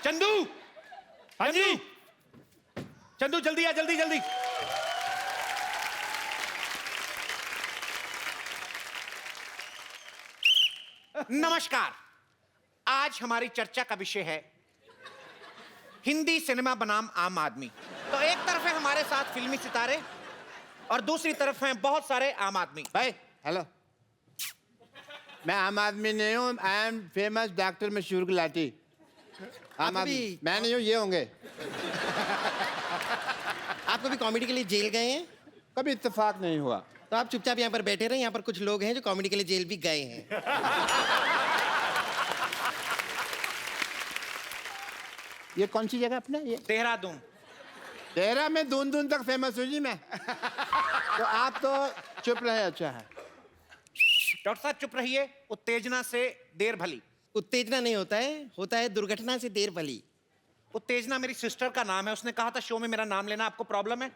चंदू, हाँ जी चंदू, जल्दी आ, जल्दी जल्दी। नमस्कार, आज हमारी चर्चा का विषय है हिंदी सिनेमा बनाम आम आदमी। तो एक तरफ है हमारे साथ फिल्मी सितारे और दूसरी तरफ हैं बहुत सारे आम आदमी। भाई हेलो, मैं आम आदमी नहीं हूँ, आई एम फेमस डॉक्टर मशहूर गुलाटी। आम आदमी मैं नहीं हूँ, ये होंगे। आप कभी कॉमेडी के लिए जेल गए हैं? कभी इत्तेफाक नहीं हुआ। तो आप चुपचाप यहाँ पर बैठे रहे, यहाँ पर कुछ लोग हैं जो कॉमेडी के लिए जेल भी गए हैं। ये कौन सी जगह अपना? ये देहरादून। तेरा में दून दून तक फेमस हूँ जी मैं। तो आप तो चुप रहे, अच्छा है। डॉक्टर साहब चुप रहिए, उत्तेजना से देर भली। उत्तेजना नहीं होता है, होता है दुर्घटना से देर भली। उत्तेजना मेरी सिस्टर का नाम है, उसने कहा था शो में मेरा नाम लेना। आपको प्रॉब्लम है?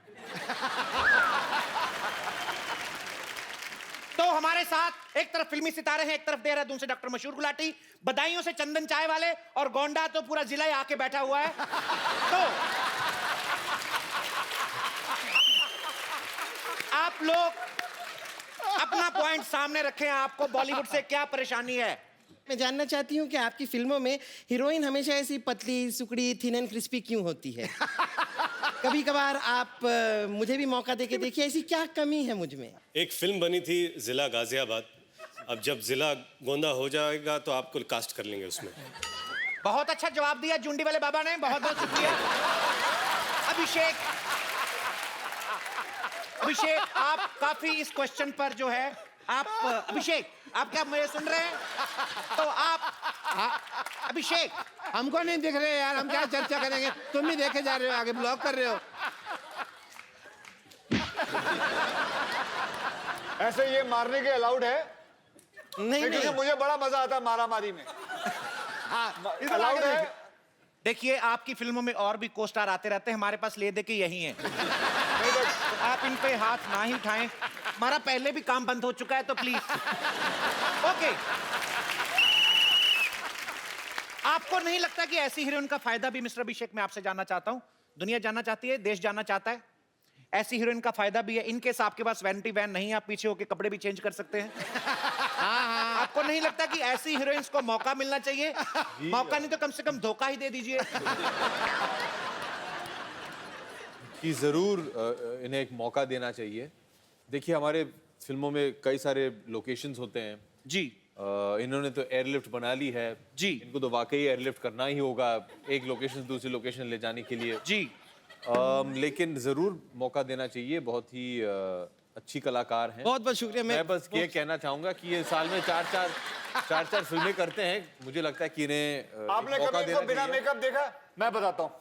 तो हमारे साथ एक तरफ फिल्मी सितारे हैं, एक तरफ देहरादून से डॉक्टर मशहूर गुलाटी, बदायूं से चंदन चाय वाले, और गोंडा तो पूरा जिला ही आके बैठा हुआ है। तो आप लोग अपना पॉइंट सामने रखें, आपको बॉलीवुड से क्या परेशानी है? मैं जानना चाहती हूँ कि आपकी फिल्मों में हीरोइन हमेशा ऐसी पतली सुकड़ी थिन एंड क्रिस्पी क्यों होती है? कभी कभार आप मुझे भी मौका देके देखिए, ऐसी क्या कमी है मुझ में? एक फिल्म बनी थी जिला गाजियाबाद, अब जब जिला गोंदा हो जाएगा तो आपको कास्ट कर लेंगे उसमें। बहुत अच्छा जवाब दिया जुंडी वाले बाबा ने, बहुत बहुत शुक्रिया। अभिषेक, आप काफी इस क्वेश्चन पर जो है आप, अभिषेक आप क्या मुझे सुन रहे हैं? तो आप अभिषेक, हमको नहीं दिख रहे यार, हम क्या चर्चा करेंगे? तुम ही देखे जा रहे हो, आगे ब्लॉक कर रहे हो। ऐसे ये मारने के अलाउड है? नहीं क्योंकि नहीं, मुझे बड़ा मजा आता है मारामारी में। अलाउड है? देखिए आपकी फिल्मों में और भी को स्टार आते रहते हैं, हमारे पास ले दे के यही हैं। तो आप इन पे हाथ ना ही उठाएं, हमारा पहले भी काम बंद हो चुका है, तो प्लीज। ओके, आपको नहीं लगता कि ऐसी हीरोइन का फायदा भी, मिस्टर अभिषेक मैं आपसे जानना चाहता हूं, दुनिया जानना चाहती है, देश जानना चाहता है, ऐसी हीरोइन का फायदा भी है। इनकेस आपके पास वैनिटी वैन नहीं है, आप पीछे होके कपड़े भी चेंज कर सकते हैं। आपको नहीं लगता कि ऐसी हीरोइंस को मौका मिलना चाहिए? मौका नहीं तो कम से कम धोखा ही दे दीजिए। कि ज़रूर इन्हें एक मौका देना चाहिए। देखिए हमारे फिल्मों में कई सारे लोकेशंस होते हैं जी। इन्होंने तो एयरलिफ्ट बना ली है जी, इनको तो वाकई एयरलिफ्ट करना ही होगा एक लोकेशन से दूसरी लोकेशन ले जाने के लिए जी। लेकिन ज़रूर मौका देना चाहिए, बहुत ही अच्छी कलाकार हैं। बहुत बहुत शुक्रिया। मैं बस ये कहना चाहूंगा कि ये साल में चार फिल्में करते हैं, मुझे लगता है कि इन्हें आपने मौका कभी देना इनको बिना चाहिए। मेकअप देखा? मैं बताता हूँ,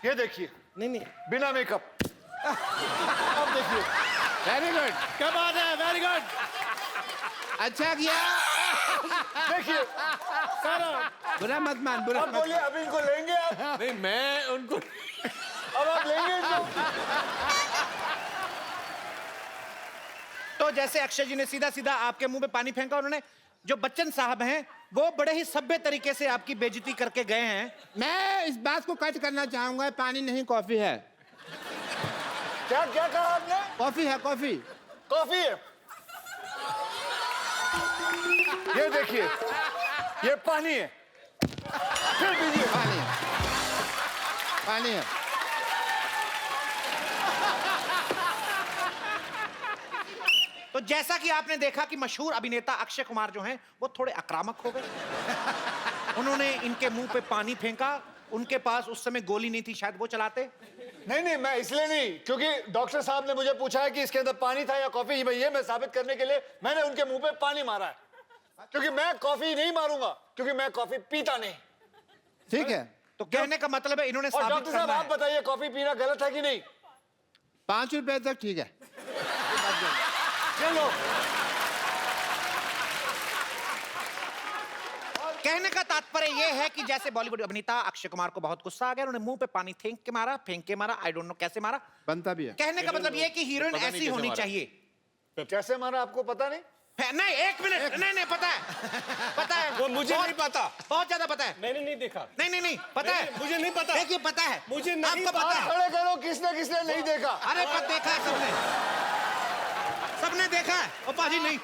ये देखिए, नहीं नहीं, बिना मेकअप। अब देखिए, वेरी गुड, क्या बात है, वेरी गुड। अच्छा किया। देखिए, बुरा मत मान, बुरा अब मत बोलिए, अब इनको लेंगे आप? नहीं मैं उनको अब आप लेंगे इनको? तो जैसे अक्षय जी ने सीधा सीधा आपके मुंह पे पानी फेंका, उन्होंने जो बच्चन साहब हैं वो बड़े ही सभ्य तरीके से आपकी बेइज्जती करके गए हैं। मैं इस बात को कट करना चाहूंगा, पानी नहीं कॉफी है। क्या क्या कहा आपने? कॉफी है, कॉफी। कॉफी है। ये देखिए, ये पानी है। फिर पीजिए। पानी है, पानी है। तो जैसा कि आपने देखा कि मशहूर अभिनेता अक्षय कुमार जो हैं वो थोड़े आक्रामक हो गए। उन्होंने इनके मुंह पे पानी फेंका उनके पास उस समय गोली नहीं थी, शायद वो चलाते। नहीं, मैं इसलिए नहीं, क्योंकि डॉक्टर साहब ने मुझे पूछा है कि इसके अंदर पानी था या कॉफी। ये मैं साबित करने के लिए मैंने उनके मुंह पे पानी मारा है, क्योंकि मैं कॉफी नहीं मारूंगा, क्योंकि मैं कॉफी पीता नहीं। ठीक है, तो कहने का मतलब है इन्होंने और साबित डॉक्टर साहब करना आप है। बताइए, कॉफी पीना गलत है कि नहीं? 5 रुपए तक ठीक है। चलो, कहने का तात्पर्य यह है कि जैसे बॉलीवुड अभिनेता अक्षय कुमार को बहुत गुस्सा आ गया, उन्होंने मुंह पे पानी फेंक के मारा, आई डोंट नो कैसे मारा। बनता भी है। कहने का मतलब यह है कि हीरोइन पता नहीं ऐसी कैसे होनी मारा। चाहिए। कैसे मारा आपको पता नहीं? नहीं, एक मिनट, नहीं पता है, पता है। वो मुझे बहुत- नहीं पता। बहुत ज्यादा पता है। मैंने नहीं देखा। नहीं पता है, मुझे नहीं पता। देखिए पता है, मुझे नहीं आपको पता हाथ है। खड़े करो, किसने किसने नहीं देखा? अरे पर देखा है सबने, सबने देखा है। ओ पाजी नहीं,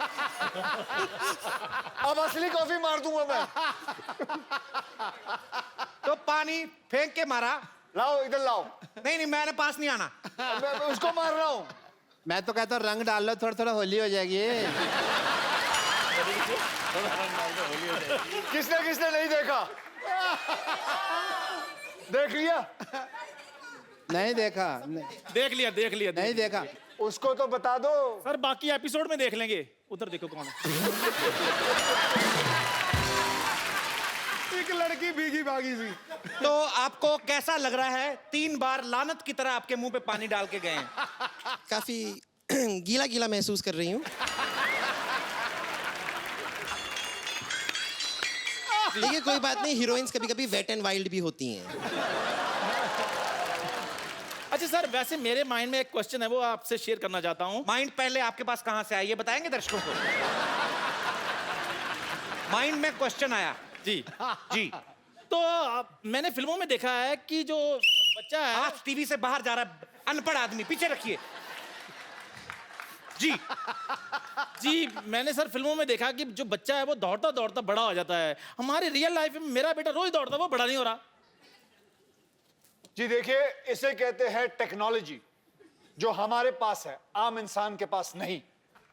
अब असली कॉफी मार दूंगा मैं। तो पानी फेंक के मारा। लाओ, इधर लाओ। नहीं मैंने पास नहीं आना। मैं उसको मार रहा हूँ। मैं तो कहता हूँ रंग डाल लो, थोड़ा थोड़ा होली हो जाएगी। किसने किसने नहीं देखा? देख लिया? नहीं देखा, देख लिया नहीं देखा। उसको तो बता दो। सर बाकी एपिसोड में देख लेंगे। उधर देखो कौन है। एक लड़की भीगी भागी सी। तो आपको कैसा लग रहा है? 3 बार लानत की तरह आपके मुंह पे पानी डाल के गए हैं। काफी गीला गीला महसूस कर रही हूँ। देखिए कोई बात नहीं, हीरोइंस कभी कभी वेट एंड वाइल्ड भी होती हैं। अच्छा सर, वैसे मेरे माइंड में एक क्वेश्चन है, वो आपसे शेयर करना चाहता हूँ। माइंड पहले आपके पास कहां से आया ये बताएंगे दर्शकों को? माइंड में क्वेश्चन आया जी जी। तो मैंने फिल्मों में देखा है कि जो बच्चा है, आज टीवी से बाहर जा रहा है अनपढ़ आदमी, पीछे रखिए जी। जी मैंने सर फिल्मों में देखा कि जो बच्चा है वो दौड़ता दौड़ता बड़ा हो जाता है। हमारी रियल लाइफ में मेरा बेटा रोज दौड़ता है, वो बड़ा नहीं हो रहा। जी देखिए, इसे कहते हैं टेक्नोलॉजी, जो हमारे पास है, आम इंसान के पास नहीं।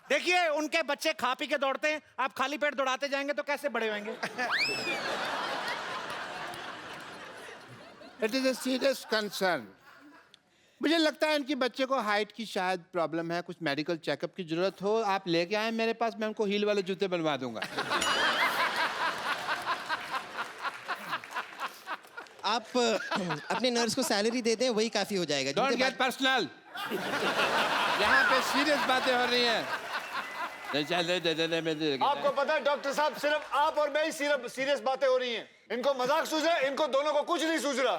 देखिए उनके बच्चे खा पी के दौड़ते हैं, आप खाली पेट दौड़ाते जाएंगे तो कैसे बड़े होंगे? It is a serious concern. मुझे लगता है इनकी बच्चे को हाइट की शायद प्रॉब्लम है, कुछ मेडिकल चेकअप की जरूरत हो। आप लेके आए मेरे पास, मैं उनको हील वाले जूते बनवा दूंगा। आप अपने नर्स को सैलरी दे दें, वही काफी हो जाएगा। Don't get personal. यहाँ पे सीरियस बातें हो रही हैं। आपको पता है डॉक्टर साहब, सिर्फ आप और मैं ही सीरियस बातें हो रही हैं। इनको मजाक सूझ रहा है, इनको दोनों को कुछ नहीं सूझ रहा।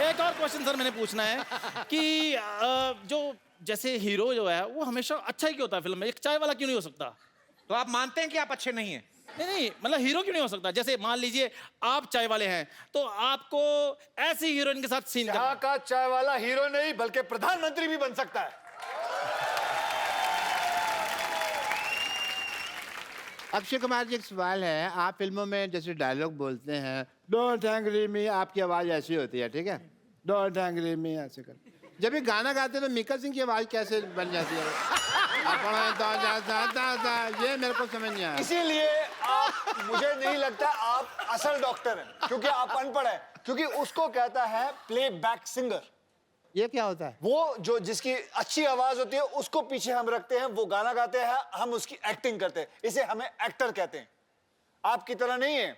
एक और क्वेश्चन सर मैंने पूछना है कि जो जैसे हीरो जो है वो हमेशा अच्छा ही क्यों होता है फिल्म में? एक चाय वाला क्यों नहीं हो सकता? तो आप मानते हैं कि आप अच्छे नहीं हैं? नहीं मतलब हीरो क्यों नहीं हो सकता? जैसे मान लीजिए आप चाय वाले हैं, तो आपको ऐसी हीरोइन के साथ सीन यहाँ का चाय वाला हीरो नहीं बल्कि प्रधानमंत्री भी बन सकता है। अक्षय कुमार जी, एक सवाल है। आप फिल्मों में जैसे डायलॉग बोलते हैं, डोंट एंग्री मी, आपकी आवाज ऐसी होती है, ठीक है? डोंट एंग्री मी ऐसे कर। जब ये गाना गाते हैं तो मिक्का सिंह की आवाज कैसे बन जाती है? ये मेरे को समझ नहीं आया। इसीलिए आप, मुझे नहीं लगता आप असल डॉक्टर हैं, क्योंकि आप अनपढ़ हैं। क्योंकि उसको कहता है प्लेबैक सिंगर। ये क्या होता है? वो जो जिसकी अच्छी आवाज होती है उसको पीछे हम रखते हैं, वो गाना गाते हैं, हम उसकी एक्टिंग करते हैं, इसे हमें एक्टर कहते हैं। आपकी तरह नहीं है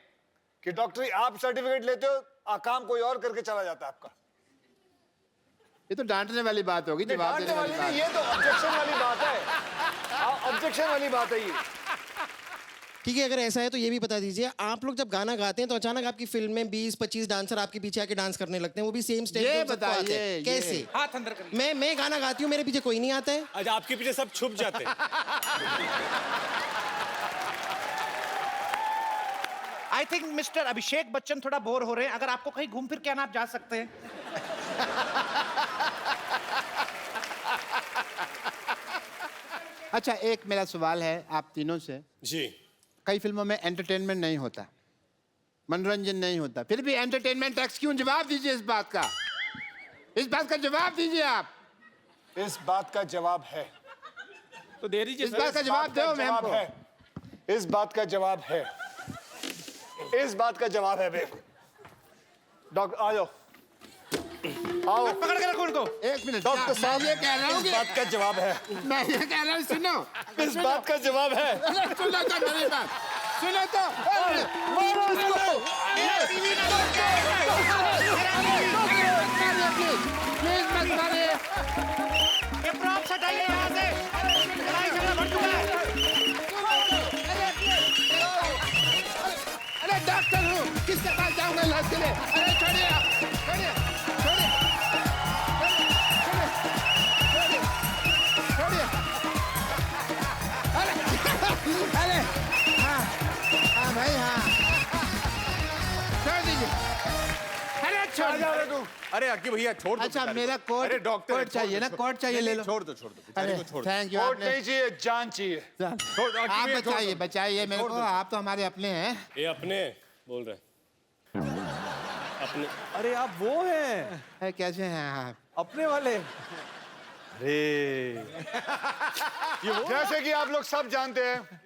कि डॉक्टरी आप सर्टिफिकेट लेते हो, काम कोई और करके चला जाता है आपका। ये तो डांटने वाली बात होगी, जवाब डांटने देने वाली वाली नहीं, बात। ये तो ऑब्जेक्शन वाली बात है। ऑब्जेक्शन वाली बात है ये। ठीक है, अगर ऐसा है तो ये भी बता दीजिए, आप लोग जब गाना गाते हैं तो अचानक आपकी फिल्म में 20-25 डांसर आपके पीछे आके डांस करने लगते हैं, वो भी सेम स्टेप ये पे सबको आते हैं। बताइए, कैसे? हाथ अंदर करिए। मैं गाना गाती हूँ, मेरे पीछे कोई नहीं आता है। आज आपके पीछे सब छुप जाते हैं। I think mister Abhishek Bachchan थोड़ा बोर हो रहे हैं। अगर आपको कहीं घूम फिर के आना, आप जा सकते हैं। अच्छा, एक मेरा सवाल है आप तीनों से। जी कई फिल्मों में एंटरटेनमेंट नहीं होता, मनोरंजन नहीं होता, फिर भी एंटरटेनमेंट टैक्स क्यों? जवाब दीजिए इस बात का। इस बात का जवाब दीजिए आप। इस बात का जवाब है। तो दे दीजिए इस बात का जवाब दो मैम को। इस बात का जवाब है। इस बात का जवाब है बेब। डॉक्टर आ जाओ, आओ। पकड़ के रखो उनको। एक मिनट, डॉक्टर साहब, मैं ये कह रहा हूँ इस बात का जवाब है। मैं ये कह रहा हूँ, सुनो। इस बात का जवाब है। अरे सुनो तो मेरी बात, सुनो तो। मारो इसको। प्लीज मत मारिए। ये प्रॉप्स हटाइए यहाँ से। लड़ाई झगड़ा बढ़ चुका है। अरे डॉक्टर हूँ, किसके पास जाऊंगा इलाज के लिए? अरे छोड़िए आप, छोड़िए, छोड़िए, छोड़िए, छोड़िए। अरे हाँ भाई हाँ, छोड़ दीजिए। अरे छोड़ दो। अरे अक्की भैया छोड़ दो। अच्छा बेचारे मेरा को। कोट, अरे डॉक्टर कोट चाहिए ना, कोट चाहिए, ले लो। छोड़ दो बेचारे अरे को छोड़ दो। Thank you. कोट नहीं चाहिए, जान चाहिए। आप भैया, छोड़ बचाइए, दो। बचाइए मेरे को, आप तो हमारे अपने हैं। ये अपने बोल रहे हैं। अपने अरे आप वो हैं, अरे कैसे हैं आप? अपने वाले। अरे जैसे कि आप लोग सब जानते हैं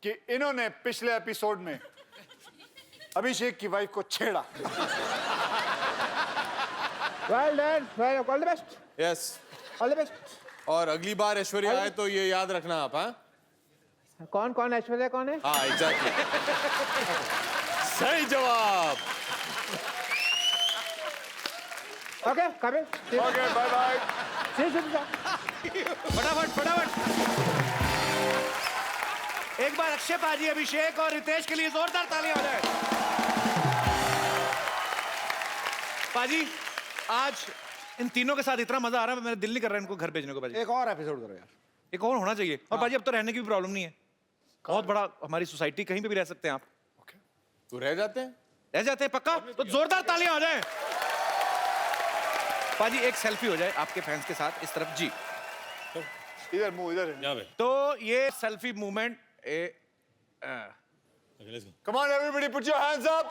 कि इन्होंने पिछले एपिसोड में अभिषेक की वाइफ को छेड़ा। Well done, well, all the best, yes. All the best. और अगली बार ऐश्वर्या आए तो ये याद रखना आप। हाँ कौन कौन ऐश्वर्या कौन है? हाँ एग्जैक्टली। सही जवाब। Okay coming. Okay bye bye. फटाफट। एक बार अक्षय पाजी, अभिषेक और रितेश के लिए जोरदार तालियां हो जाए। पाजी, आज इन तीनों के साथ इतना मजा आ रहा है, मेरा दिल नहीं कर रहा है इनको घर भेजने को। पाजी एक और एपिसोड करो यार। एक और होना चाहिए। और पाजी अब तो रहने की भी प्रॉब्लम नहीं है, बहुत बड़ा हमारी सोसाइटी, कहीं पे भी रह सकते हैं आप। तो रह जाते हैं। रह जाते हैं पक्का? तो जोरदार तालियां हो जाए। पाजी एक सेल्फी हो जाए आपके फैंस के साथ, इस तरफ जी। इधर मुंह इधर। यहाँ पे। तो ये selfie movement Okay, let's go. Come on everybody, put your hands up.